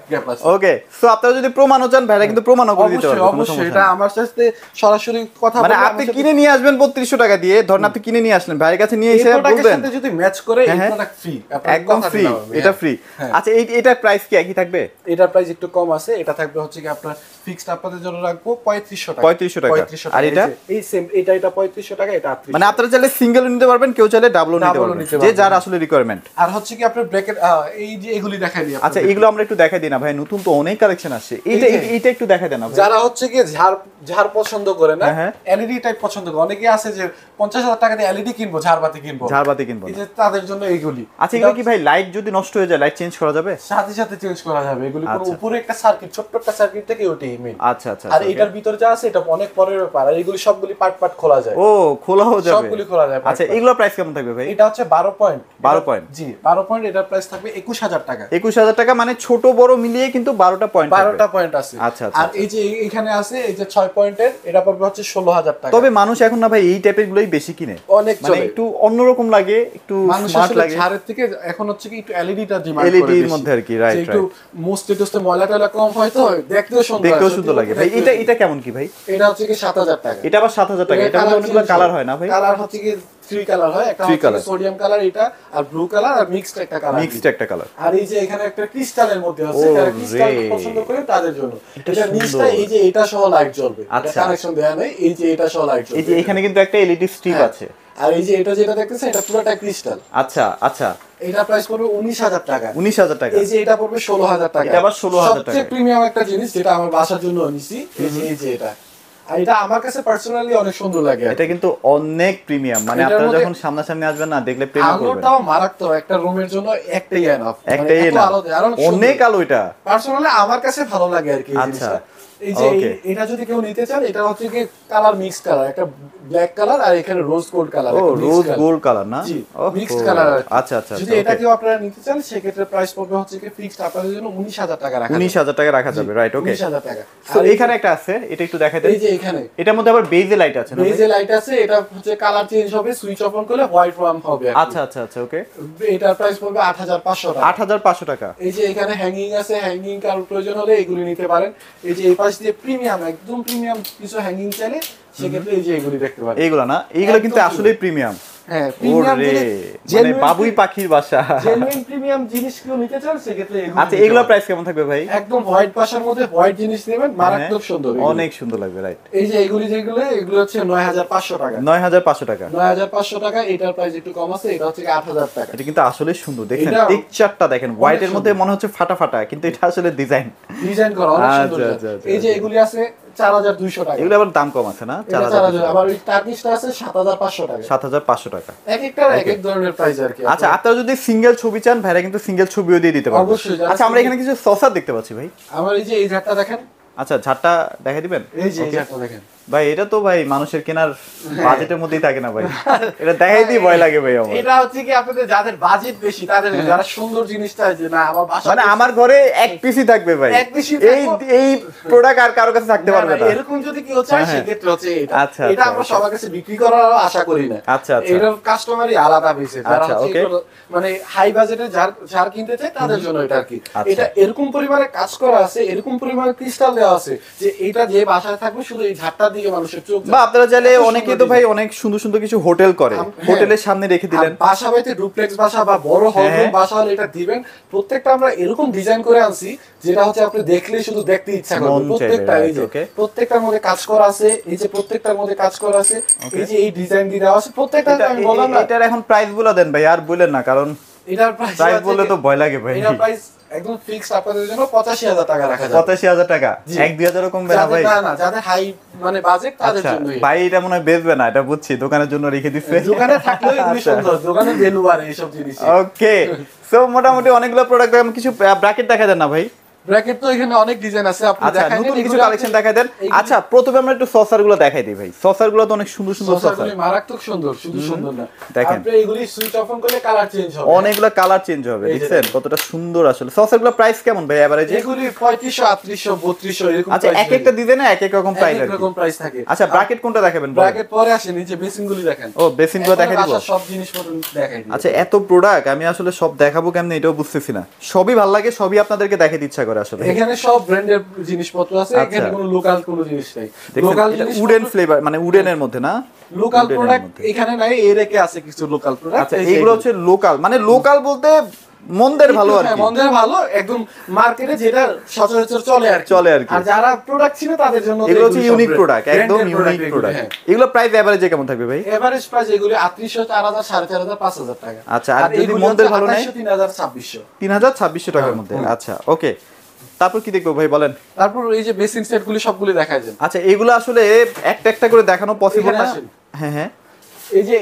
ওকে। সো আপনারা যদি প্রমাণও চান ভাইরা কিন্তু প্রমাণও করে দিতে অবশ্যই পারবে, কোনো অবশ্যই, সমস্যা এটা নেই। আমার সাথে সরাসরি কথা মানে বলে আপনি কিনে নিয়ে আসবেন 3200 টাকা দিয়ে, ধরেন আপনি কিনে নিয়ে আসলেন, ভাইয়ের কাছে নিয়ে এই এসে প্রোডাক্টের বলবেন সাথে যদি ম্যাচ করে এই হ্যাঁ, প্রোডাক্ট ফ্রি, একদম ফ্রি, এটা ফ্রি। আচ্ছা, এটার প্রাইস কি একই থাকবে? এটার প্রাইস একটু কম আছে, এটা থাকবে হচ্ছে কি আপনার ফিক্সড আপনাদের জন্য রাখবো 3500 টাকা। 3500 টাকা। আর এটা? এই সেম, এটা 3500 টাকা, এটা 3800। মানে আপনারা চাইলে সিঙ্গেল নিতে পারবেন, কেউ চাইলে ডাবলও নিতে Double-ও পারবেন, নিতে যে পারবেন। যার আসলে রিকোয়ারমেন্ট। আর হচ্ছে কি আপনার ব্র্যাকেট, এই যে এগুলি দেখাই দিই আচ্ছা, এগুলো আমরা একটু দেখাই দিই না ভাই, নতুন তো অনেক কালেকশন আসছে। এইটা এই যে- এইটা একটু দেখাই দেন না ভাই। যারা হচ্ছে কি ঝাড় পছন্দ করে না, হ্যাঁ। এলইডি টাইপ পছন্দ করে, অনেকে আছে যে 50,000 টাকা দিয়ে এলইডি কিনবো, ঝাড়বাতি কিনবো, ঝাড়বাতি কিনবো এই না। যে তাদের জন্য এইগুলি। আচ্ছা, এগুলো কি ভাই লাইট যদি নষ্ট হয়ে যায় লাইট চেঞ্জ করা যাবে? সাথে সাথে চেঞ্জ করা যাবে এগুলি। কোনো আচ্ছা। উপরে একটা সার্কিট, ছোট্ট একটা সার্কিট থেকে ওটাই মেইন। আচ্ছা, আচ্ছা, আর আচ্ছা, এটার ভিতরে যা আছে এটা অনেক পরের ব্যাপার। আর এগুলি সবগুলি পার্ট পার্ট খোলা যায়। ও, খোলাও যাবে? সবগুলি খোলা যায়। আচ্ছা, এগুলো প্রাইস কেমন থাকবে ভাই? এটা হচ্ছে 12 পয়েন্ট। 12 পয়েন্ট। জি, 12 পয়েন্ট, এটার প্রাইস থাকবে 21,000 টাকা। 21,000 টাকা, মানে ছোট বড় মিলিয়ে কিন্তু 12টা পয়েন্ট 12টা পয়েন্ট আছে। আচ্ছা, আচ্ছা, আর এই যে এখানে আছে এই যে 6 পয়েন্টের, এটা পড়বে হচ্ছে 16,000 টাকা। তবে মানুষ এখন না ভাই এই টাইপের গুলোই বেশি কিনে, অনেক মানে চলে। একটু অন্যরকম লাগে, একটু মানুষ স্মার্ট আসলে লাগে। ঝাড়ের থেকে এখন হচ্ছে কি একটু এলইডিটা ডিমান্ড করে। LED এর মধ্যে আর কি, রাইট, একটু মোস্টে টোস্টে ময়লা টয়লা কম হয় তো, দেখতেও সুন্দর। দেখতেও সুন্দর লাগে ভাই। এটা কেমন কি ভাই? এটা হচ্ছে কি 7,000 টাকা। এটা আবার 7,000 টাকা। এটা মধ্যে অনেকগুলো কালার হয় না ভাই? কালার হচ্ছে কি 3 কালার হয়, একটা Three হচ্ছে color। সোডিয়াম কালার, এটা আর ব্লু কালার, আর মিক্সড একটা কালার। মিক্সড একটা কালার। আর এই যে এখানে একটা ক্রিস্টালের মধ্যে আছে, ও যারা ক্রিস্টাল রে। পছন্দ করে তাদের জন্য। এটা এটা সুন্দর। নিচটা এই যে এটা সহ লাইট জ্বলবে, এটা আচ্ছা। কানেকশন দেয়া নাই, এই যে এটা সহ লাইট জ্বলবে। এই যে এখানে কিন্তু একটা LED স্ট্রিপ হ্যাঁ। আছে। আর এই যে এটা যেটা দেখতেছেন এটা পুরোটা ক্রিস্টাল। আচ্ছা, আচ্ছা, এটা প্রাইস পড়বে 19,000 টাকা। 19,000 টাকা। এই যে এটা পড়বে 16,000 টাকা। এটা আবার 16,000 টাকা। সবচেয়ে প্রিমিয়াম একটা জিনিস যেটা আমার বাসার জন্য নিছি, এই যে এটা। আর এটা আমার কাছে পার্সোনালি অনেক সুন্দর লাগে। এটা কিন্তু অনেক প্রিমিয়াম, মানে এটার আপনারা মধ্যে যখন সামনাসামনি আসবেন না, দেখলে প্রেমে পড়বেন। আলোটাও মারাত্মক, একটা রুমের জন্য একটাই এনাফ। একটাই না, অনেক আলো এটা। পার্সোনালি আমার কাছে ভালো লাগে আর কি এই আচ্ছা। জিনিসটা। এই যে Okay. এটা যদি কেউ নিতে চান, এটা হচ্ছে কি কালার মিক্স কালার, একটা ব্ল্যাক কালার আর এখানে রোজ গোল্ড কালার। ও, রোজ গোল্ড কালার না? জি, ওহো। Mixed colour. আচ্ছা, আচ্ছা, যদি আচ্ছা, এটা okay। কেউ আপনারা নিতে চান সেক্ষেত্রে প্রাইস পড়বে হচ্ছে কি ফিক্সড আপনাদের জন্য 19,000 টাকা রাখা যাবে। 19,000 টাকা রাখা যাবে, রাইট, ওকে। 19,000 টাকা। তো আর এখানে একটা আছে, এটা একটু দেখাই দেন। এই যে এখানে এটার মধ্যে আবার বেজে লাইট আছে না ভাই? বেজে লাইট আছে, এটা হচ্ছে কালার চেঞ্জ হবে, সুইচ অফ অন করলে হোয়াইট ওয়ার্ম হবে আর কি। আচ্ছা, আচ্ছা, আচ্ছা, ওকে। এটার প্রাইস পড়বে 8,500 টাকা। 8,500 টাকা। এই যে এখানে হ্যাঙ্গিং আছে, হ্যাঙ্গিং কারোর প্রয়োজন হলে এগুলি নিতে পারেন। এই যে এই পাশ দিয়ে প্রিমিয়াম, একদম প্রিমিয়াম কিছু হ্যাঙ্গিং চাইলে সেক্ষেত্রে এই যে এগুলি দেখতে পারেন। এইগুলা না, এইগুলা কিন্তু একদম আসলেই প্রিমিয়াম। হ্যাঁ, প্রিমিয়াম ওরে, জিনিস, মানে বাবুই পাখির বাসা। জেনুইন প্রিমিয়াম জিনিস কেউ নিতে চান সেক্ষেত্রে এগুলি আচ্ছা, নিতে এগুলা পারেন। প্রাইস কেমন থাকবে ভাই? একদম হোয়াইট বাসার মধ্যে হোয়াইট জিনিস নেবেন, মারাত্মক সুন্দর এগুলি। অনেক সুন্দর লাগবে, রাইট। এই যে এগুলি যেগুলো, এগুলো হচ্ছে 9,500 টাকা। 9,500 টাকা। 9,500 টাকা। এটার প্রাইস একটু কম আছে, এটা হচ্ছে 8,000 টাকা। এটা কিন্তু আসলে সুন্দর, দেখেন এটা টেক্সচারটা দেখেন, হোয়াইটের মধ্যে সুন্দর। মনে হচ্ছে ফাটা ফাটা, কিন্তু এটা আসলে ডিজাইন। ডিজাইন করা অনেক আচ্ছা, সুন্দর। আচ্ছা, আচ্ছা, এই যে আচ্ছা। এগুলি আছে 4,200 টাকা। এগুলো আবার দাম কম আছে না? এটা 4,000। আবার ওই টার্কিশটা আছে 7,500 টাকা। 7,500 টাকা। এক একটার এক এক ধরনের প্রাইস আর কি। আচ্ছা, আপনারা যদি সিঙ্গেল ছবি চান, ভাইরা কিন্তু সিঙ্গেল ছবিও দিয়ে দিতে পারবে। অবশ্যই, যারা আচ্ছা, আমরা single- এখানে কিছু সসার দেখতে পাচ্ছি ভাই। আমার এই যে এই ঝাড়টা দেখেন, আচ্ছা, ঝাড়টা দেখাই দিবেন? এই যে এই Okay. ঝাড়টা দেখেন। ভাই এটা তো ভাই মানুষের কেনার বাজেটের মধ্যেই থাকে না ভাই, এটা দেখাই দিয়ে ভয় লাগে ভাই আমার। এটা হচ্ছে কি আপনাদের যাদের বাজেট বেশি, তাদের যারা সুন্দর জিনিসটা যে না আমার বাসা, মানে আমার ঘরে এক পিসি থাকবে ভাই, এক পিসই এই থাকবো। এই প্রোডাক্ট আর কারো কাছে থাকতে পারবে না। এরকম যদি কেউ চায় হ্যাঁ। সেক্ষেত্রে হচ্ছে এটা। আচ্ছা, এটা আচ্ছা, আমরা আচ্ছা। সবার কাছে বিক্রি করার আশা করি না। আচ্ছা, আচ্ছা। এটার কাস্টমারই আলাদা বেশি, যারা আচ্ছা, হচ্ছে okay. এগুলো মানে হাই বাজেটে যার কিনতে চায় তাদের জন্য এটা আর কি। আচ্ছা। এটা এরকম পরিমাণে কাজ করা আছে, এরকম পরিমাণে ক্রিস্টাল দেওয়া আছে যে এটা যে বাসায় থাকবে শুধু এই ঝাড়টার দিকে মানুষের চোখ বা আপনারা চাইলে এত অনেকে সুন্দর তো ভাই design। অনেক সুন্দর সুন্দর কিছু হোটেল করে, হ্যাঁ। হোটেলের সামনে রেখে দিলেন। আর বাসা বাড়িতে ডুপ্লেক্স বাসা বা বড় হল হ্যাঁ। বাসা হলে এটা দিবেন। প্রত্যেকটা আমরা এরকম ডিজাইন করে আনছি যেটা হচ্ছে আপনি দেখলে শুধু দেখতে ইচ্ছা করবে। মন চাইবে, প্রত্যেকটা এই যে right, okay. প্রত্যেকটার মধ্যে কাজ করা আছে, এই যে প্রত্যেকটার মধ্যে কাজ করা আছে, Okay. এই যে এই ডিজাইন দিয়ে দেওয়া আছে প্রত্যেকটা। আমি বললাম না এটার এখন প্রাইস বলে দেন ভাই, আর বললেন না, কারণ এটার প্রাইস প্রাইস বললে তো ভয় লাগে ভাই। এটার প্রাইস একদম ফিক্সড আপনাদের জন্য 85,000 টাকা রাখা যাবে। 85,000 টাকা, জি। 1-2,000 কমবে না ভাই? না যাদের হাই মানে বাজেট তাদের আচ্ছা জন্যই। ভাই এটা মনে হয় বেচবে না, এটা বুঝছি, দোকানের জন্য রেখে দিচ্ছে। দোকানে থাকলেও এগুলি আচ্ছা। সুন্দর, দোকানে ভ্যালু বাড়ে এইসব জিনিস। ওকে, সো মোটামুটি অনেকগুলো প্রোডাক্ট দেখাম, কিছু ব্র্যাকেট দেখা দেন না ভাই? ব্র্যাকেট তো এখানে অনেক ডিজাইন আছে, আপনি আচ্ছা দেখাই নতুন কিছু কালেকশন দেখাই দেন। আচ্ছা প্রথমে আমরা একটু সসার গুলো দেখাই দিই ভাই, সসার গুলো তো অনেক সুন্দর সুন্দর সসার, সসারগুলি মারাত্মক সুন্দর, শুধু সুন্দর না, দেখেন। আপনি এগুলি সুইচ অফ অন করলে কালার চেঞ্জ হবে, অনেকগুলো কালার চেঞ্জ হবে, এই যে দেখছেন কতটা সুন্দর আসলে। সসার গুলো প্রাইস কেমন ভাই এভারেজে? এগুলি 3500 3800 এরকম। আচ্ছা এক একটা ডিজাইনে এক এক রকম প্রাইস এক রকম প্রাইস থাকে। আচ্ছা ব্র্যাকেট কোনটা দেখাবেন? ব্র্যাকেট পরে আসে, নিচে বেসিনগুলি দেখেন। ও বেসিন গুলো দেখাই দিব। সব জিনিসপত্র দেখাই দিব। আচ্ছা এত প্রোডাক্ট আমি আসলে সব দেখাবো কেমনে এটাও বুঝতেছি না, সবই ভালো লাগে, সবই আপনাদেরকে দেখাতে ইচ্ছা করে আসলে। এখানে সব ব্র্যান্ডের জিনিসপত্র আছে, আচ্ছা। এখানে কোনো লোকাল কোনো জিনিস নাই। দেখেন লোকাল এটা জিনিস উডেন ফ্লেভার, মানে উডেনের মধ্যে না? লোকাল উডেনের প্রোডাক্ট মধ্যে। এখানে নাই, এর রেখে আছে কিছু লোকাল প্রোডাক্ট। আচ্ছা এইগুলো হচ্ছে লোকাল, মানে লোকাল বলতে মন্দের ভালো আর কি। মন্দের ভালো, একদম মার্কেটে যেটা সচরাচর চলে আর কি। চলে আর কি। আর যারা প্রোডাক্ট ছিল তাদের জন্য এগুলো হচ্ছে ইউনিক প্রোডাক্ট, একদম ইউনিক প্রোডাক্ট। এগুলো প্রাইস এভারেজে কেমন থাকবে ভাই? এভারেজ প্রাইস এগুলি 3800 4000 4500 5000 টাকা। আচ্ছা আর যদি মন্দের ভালো নাই? 3000 2600। 3000-2600 টাকার মধ্যে। আচ্ছা ওকে, তারপর কি দেখবো ভাই বলেন? তারপর এই যে বেসিন সেটগুলি সবগুলি দেখায় যায়। আচ্ছা এগুলো আসলে একটা একটা করে দেখানো পসিবল এখানে না? আসেন। হ্যাঁ হ্যাঁ এই যে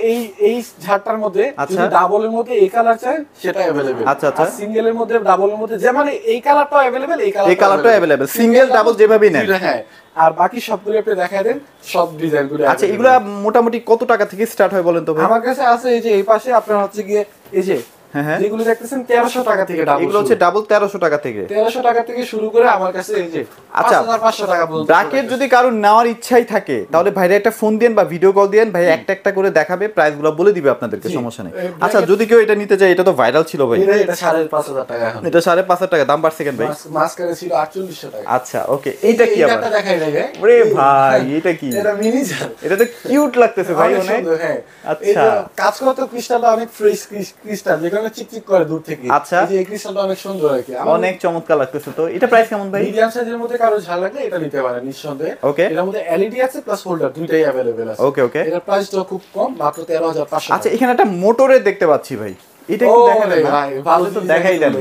এই ঝাড়টার মধ্যে আচ্ছা। যদি ডাবলের মধ্যে এই কালার চাই সেটা अवेलेबल। আচ্ছা, আচ্ছা। আর সিঙ্গেলের মধ্যে ডাবলের মধ্যে যে মানে এই কালারটাও अवेलेबल, এই এই কালারটা अवेलेबल, সিঙ্গেল ডাবল যেভাবেই নেন। হ্যাঁ, আর বাকি সবগুলো আপনি দেখায় দেন, সব ডিজাইনগুলো। আচ্ছা এগুলা মোটামুটি কত টাকা থেকে স্টার্ট হয় বলেন তো ভাই? আমার কাছে আছে এই যে এই পাশে আপনার হচ্ছে গিয়ে এই যে হ্যাঁ হ্যাঁ যেগুলো দেখতেছেন 1300 টাকা থেকে ডাবল, এগুলো হচ্ছে ডাবল 1300 টাকা থেকে। 1300 টাকা থেকে শুরু করে আমার কাছে এই যে আচ্ছা 5500 টাকা পর্যন্ত। ব্র্যাকেট যদি কারো নেওয়ার ইচ্ছাই থাকে তাহলে ভাইরা একটা ফোন দেন বা ভিডিও কল দেন, ভাই একটা একটা করে দেখাবে, প্রাইসগুলো বলে দিবে আপনাদেরকে, জি। সমস্যা নেই। এই আচ্ছা bracket- যদি কেউ এটা নিতে চায়, এটা তো ভাইরাল ছিল ভাই, এটা 5500 টাকা এখন। এটা 5,500 টাকা দাম বাড়ছে কেন ভাই? মাস্কারে ছিল 4800 টাকা। আচ্ছা ওকে, এইটা কি আবার? এটা দেখাই যায়। ওরে ভাই এটা কি? এটা মিনি জার। এটা তো কিউট লাগতেছে ভাই অনেক। সুন্দর, হ্যাঁ। আচ্ছা। এই যে কাজ করা তো ক্রিস্টালটা অনেক ফ্রেশ ক্রিস্টাল, যেখানে চিকচিক করে দূর থেকে। আচ্ছা। এই যে এই ক্রিস্টালটা অনেক সুন্দর আর কি। অনেক চমৎকার লাগতেছে। তো এটা প্রাইস কেমন ভাই? মিডিয়াম সাইজের মধ্যে কারো ঝাল লাগলে এটা নিতে পারে নিঃসন্দেহে। Okay. এর মধ্যে এলইডি আছে প্লাস হোল্ডার, দুইটাই अवेलेबल আছে। ওকে ওকে। এটার প্রাইসটা খুব কম, মাত্র 13500 আচ্ছা এখানে একটা মোটরের দেখতে পাচ্ছি ভাই, এটা একটু দেখাই দেন না? ভালো তো দেখাই দেন।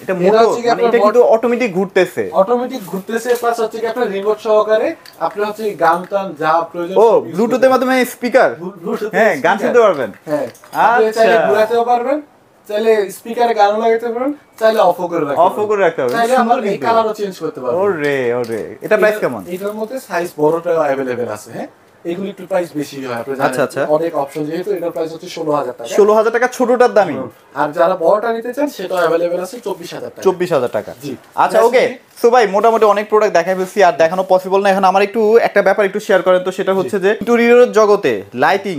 এটা মোটর, মানে এটা কিন্তু অটোমেটিক ঘুরতেছে। অটোমেটিক ঘুরতেছে, প্লাস হচ্ছে কি আপনার রিমোট সহকারে আপনি হচ্ছে গান টান যা প্রয়োজন ও সব use ব্লুটুথের করতে মাধ্যমে স্পিকার, Bluetooth হ্যাঁ গান speaker। শুনতে পারবেন। হ্যাঁ, আপনি আচ্ছা। চাইলে ঘোরাতেও পারবেন, চাইলে স্পিকারে গানও লাগাতে পারবেন, চাইলে অফও করে রাখতে অফও করে রাখতে হবে, চাইলে সুন্দর আবার এই কিন্তু। কালারও চেঞ্জ করতে পারবেন। ওরে ওরে, এটা প্রাইস কেমন? এটার মধ্যে সাইজ বড়টাও अवेलेबल আছে। হ্যাঁ, এগুলি একটু প্রাইস বেশি হয়, আপনি জানেন। আচ্ছা, আচ্ছা। অনেক অপশন, যেহেতু এটার প্রাইস হচ্ছে 16000 টাকা। 16,000 টাকা ছোটটার দামই? আর যারা বড়টা নিতে চান সেটাও अवेलेबल আছে 24000 টাকা। 24,000 টাকা। জি। আচ্ছা ওকে, সো ভাই মোটামুটি অনেক প্রোডাক্ট দেখাই ফেলছি, আর দেখানো পসিবল না। এখন আমার একটু একটা ব্যাপার একটু শেয়ার করেন তো, সেটা হচ্ছে যে ইন্টেরিয়রের জগতে লাইটিং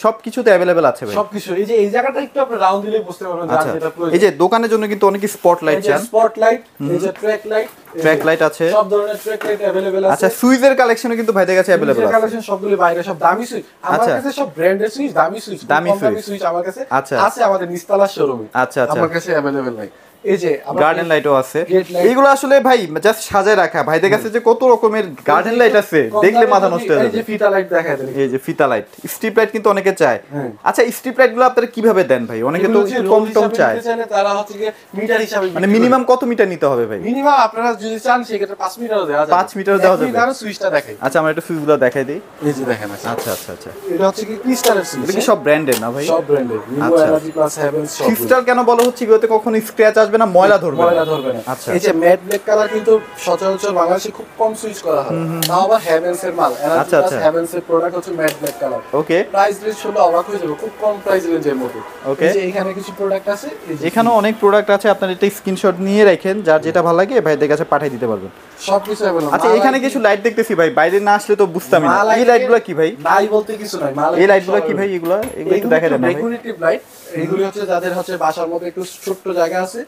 সবকিছুতে अवेलेबल আছে ভাই? সবকিছু এই যে এই জায়গাটা একটু আপনি রাউন্ড দিলে বুঝতে পারবেন যে আচ্ছা যেটা প্রয়োজন। এই যে দোকানের জন্য কিন্তু অনেকে স্পটলাইট এই যে চান, স্পটলাইট, এই যে ট্র্যাক লাইট, ট্র্যাক লাইট আছে। সব ধরনের ট্র্যাক লাইট अवेलेबल আছে। আচ্ছা সুইজের কালেকশনও কিন্তু ভাইদের কাছে अवेलेबल আছে। কালেকশন সবগুলো বাইরে, সব দামি সুইচ আমার আচ্ছা। কাছে, সব ব্র্যান্ডের সুইচ, দামি সুইচ, দামি সুইচ আমার কাছে আচ্ছা। আছে, আমাদের নিস্তালা শোরুমে। আচ্ছা আচ্ছা, আমার কাছে अवेलेबल নাই। এই যে গার্ডেন লাইটও আছে। Gate light। এইগুলো আসলে ভাই জাস্ট সাজায় রাখা, ভাইদের কাছে যে কত রকমের গার্ডেন লাইট আছে দেখলে মাথা নষ্ট হয়ে এই যে যাবে। ফিতা লাইট দেখায় দেন। এই যে ফিতা লাইট, স্ট্রিপ লাইট কিন্তু অনেকে চায়। হ্যাঁ। আচ্ছা স্ট্রিপ লাইট গুলো আপনারা কিভাবে দেন ভাই? অনেকে তো একটু কম টম চায়, তারা হচ্ছে কি মিটার হিসাবে, মানে মিনিমাম কত মিটার নিতে হবে ভাই? মিনিমাম আপনারা যদি চান সেক্ষেত্রে 5 মিটারও দেওয়া যাবে। 5 মিটার দেওয়া যাবে। মিটার সুইচটা দেখাই। আচ্ছা আমরা একটু সুইচগুলো দেখাই দিই। এই যে দেখেন। আচ্ছা আচ্ছা আচ্ছা, এটা হচ্ছে কি ক্রিস্টালের সুইচ। এটা কি সব ব্র্যান্ডের না ভাই? সব ব্র্যান্ডের, ভিভো, আচ্ছা। এনার্জি প্লাস, হেভেন্স, সব ক্রিস্টাল কেন বলা হচ্ছে? এগুলোতে কখনো স্ক্র্যাচ আসবে না, ময়লা ধরবে না? ময়লা ধরবে না। আচ্ছা। এই যে ম্যাট ব্ল্যাক কালার কিন্তু সচরাচর বাংলাদেশে খুব কম সুইচ করা হয়, তাও আবার হেভেন্স এর মাল। এনার্জি আচ্ছা, প্লাস আচ্ছা। হেভেন্স এর প্রোডাক্ট হচ্ছে matte black colour. Okay price range শুনলে অবাক হয়ে যাবে, খুব কম প্রাইস রেঞ্জের মধ্যে। Okay. এই যে এখানে কিছু প্রোডাক্ট আছে, এই যে এখানেও অনেক প্রোডাক্ট আছে, আপনার এটা স্ক্রিনশট নিয়ে রাখেন, যার যেটা ভালো লাগে ভাইদের কাছে পাঠিয়ে দিতে পারবেন। সবকিছু अवेलेबल। আচ্ছা এখানে কিছু লাইট দেখতেছি ভাই, বাইরে না আসলে তো বুঝতামই না। এই লাইটগুলো কি ভাই? নাই বলতে কিছু নাই, মাল এই লাইটগুলো কি ভাই? এগুলো এগুলো একটু দেখা দেন না ভাই? Decorative light. এগুলি হচ্ছে যাদের হচ্ছে বাসার মধ্যে একটু ছোট্ট জায়গা আছে,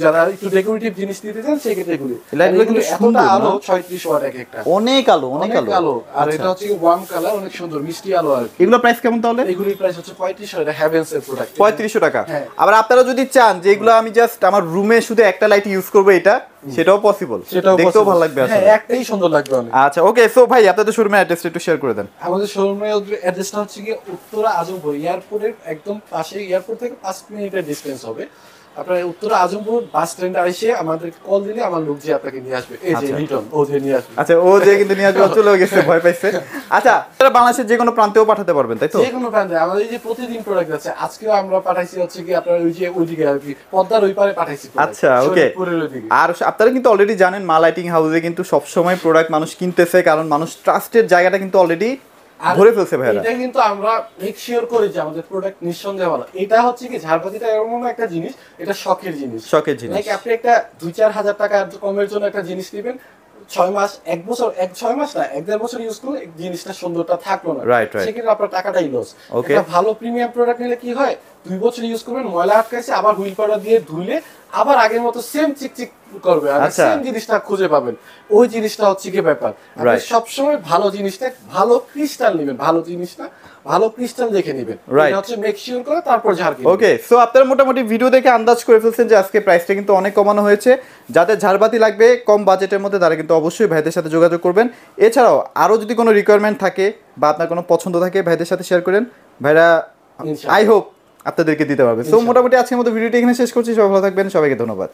যারা একটু ডেকোরেটিভ জিনিস দিতে চান সেক্ষেত্রে এগুলি। এই লাইটগুলো কিন্তু এতটা সুন্দর না? আলো, 36 ওয়াট এক একটা। অনেক আলো, অনেক অনেক আলো। আলো। আর আচ্ছা। এটা হচ্ছে ওয়ার্ম কালার, অনেক সুন্দর মিষ্টি আলো আর কি। এগুলো প্রাইস কেমন তাহলে? এগুলির প্রাইস হচ্ছে 3500, এটা হেভেন্স এর প্রোডাক্ট। 3500 টাকা। হ্যাঁ। আবার আপনারা যদি চান যে এগুলো আমি জাস্ট আমার রুমে শুধু একটা লাইট ইউজ করব, এটা সেটাও পসিবল, সেটাও দেখতেও possible। ভালো লাগবে হ্যাঁ, আসলে। একটাই সুন্দর লাগবে অনেক। আচ্ছা ওকে, সো ভাই আপনাদের শোরুমের অ্যাড্রেসটা একটু শেয়ার করে দেন। আমাদের শোরুমের অ্যাড্রেসটা হচ্ছে কি উত্তরা আজমপুর এয়ারপোর্টের একদম পাশে, এয়ারপোর্ট থেকে 5 মিনিটের ডিসটেন্স হবে। আপনার উত্তরা আজমপুর বাস স্ট্যান্ডে এসে আমাদেরকে কল দিলে আমার লোক যে আপনাকে নিয়ে আসবে, এই যে লিটন ও যে নিয়ে আসবে। আচ্ছা, ও যে কিন্তু নিয়ে আসবে, ও চলে গেছে, ভয় পাইছে। আচ্ছা, আপনারা বাংলাদেশের যে কোনো প্রান্তেও পাঠাতে পারবেন, তাই তো? যে কোনো ব্র্যান্ডে আমাদের এই যে প্রতিদিন প্রোডাক্ট আছে, আজকেও আমরা পাঠাইছি হচ্ছে কি আপনার ওই যে ওইদিকে আর কি পদ্মার ওই পারে পাঠাইছি product, আচ্ছা, ওকে। শরীয়তপুরের ওইদিকে। আর আপনারা কিন্তু অলরেডি জানেন মা লাইটিং হাউসে কিন্তু সবসময় প্রোডাক্ট মানুষ কিনতেছে, কারণ মানুষ ট্রাস্টের জায়গাটা কিন্তু অলরেডি আর ধরে ফেলছে ভাইরা। এটা কিন্তু আমরা মেক শিওর করি যে আমাদের প্রোডাক্ট নিঃসন্দেহে ভালো। এটা হচ্ছে কি ঝাড়বাতিটা এমন একটা জিনিস, এটা শখের জিনিস। শখের জিনিস। লাইক আপনি একটা 2-4 হাজার টাকা কমের জন্য একটা জিনিস নেবেন, 6 মাস 1 বছর 6 মাস না 1-1.5 বছর ইউজ করলে জিনিসটা সুন্দরটা থাকলো না, Right, right. সেক্ষেত্রে আপনার টাকাটাই লস। Okay. একটা ভালো প্রিমিয়াম প্রোডাক্ট নিলে কি হয়, 2 বছর ইউজ করবেন, ময়লা আটকাইছে, আবার হুইল পাউডার দিয়ে ধুইলে আবার আগের মতো সেম চিকচিক করবে, আর আচ্ছা। সেম জিনিসটা খুঁজে পাবেন। ওই জিনিসটা হচ্ছে কি ব্যাপার, আপনি Right. সবসময় ভালো জিনিসটা, ভালো ক্রিস্টাল নেবেন, ভালো জিনিসটা ভালো ক্রিস্টাল দেখে নেবেন। Right. এটা হচ্ছে মেক শিওর করে তারপর ঝাড় কিনবেন। ওকে, সো আপনারা মোটামুটি ভিডিও দেখে আন্দাজ করে ফেলছেন যে আজকে প্রাইসটা কিন্তু অনেক কমানো হয়েছে। যাদের ঝাড়বাতি লাগবে কম বাজেটের মধ্যে, তারা কিন্তু অবশ্যই ভাইদের সাথে যোগাযোগ করবেন। এছাড়াও আরও যদি কোনো রিকোয়ারমেন্ট থাকে বা আপনার কোনো পছন্দ থাকে, ভাইদের সাথে শেয়ার করেন, ভাইরা ইনশাআল্লাহ। আই হোপ আপনাদেরকে দিতে পারবে। সো মোটামুটি আজকের মতো ভিডিওটি এখানে শেষ করছি। সবাই ভালো থাকবেন, সবাইকে ধন্যবাদ।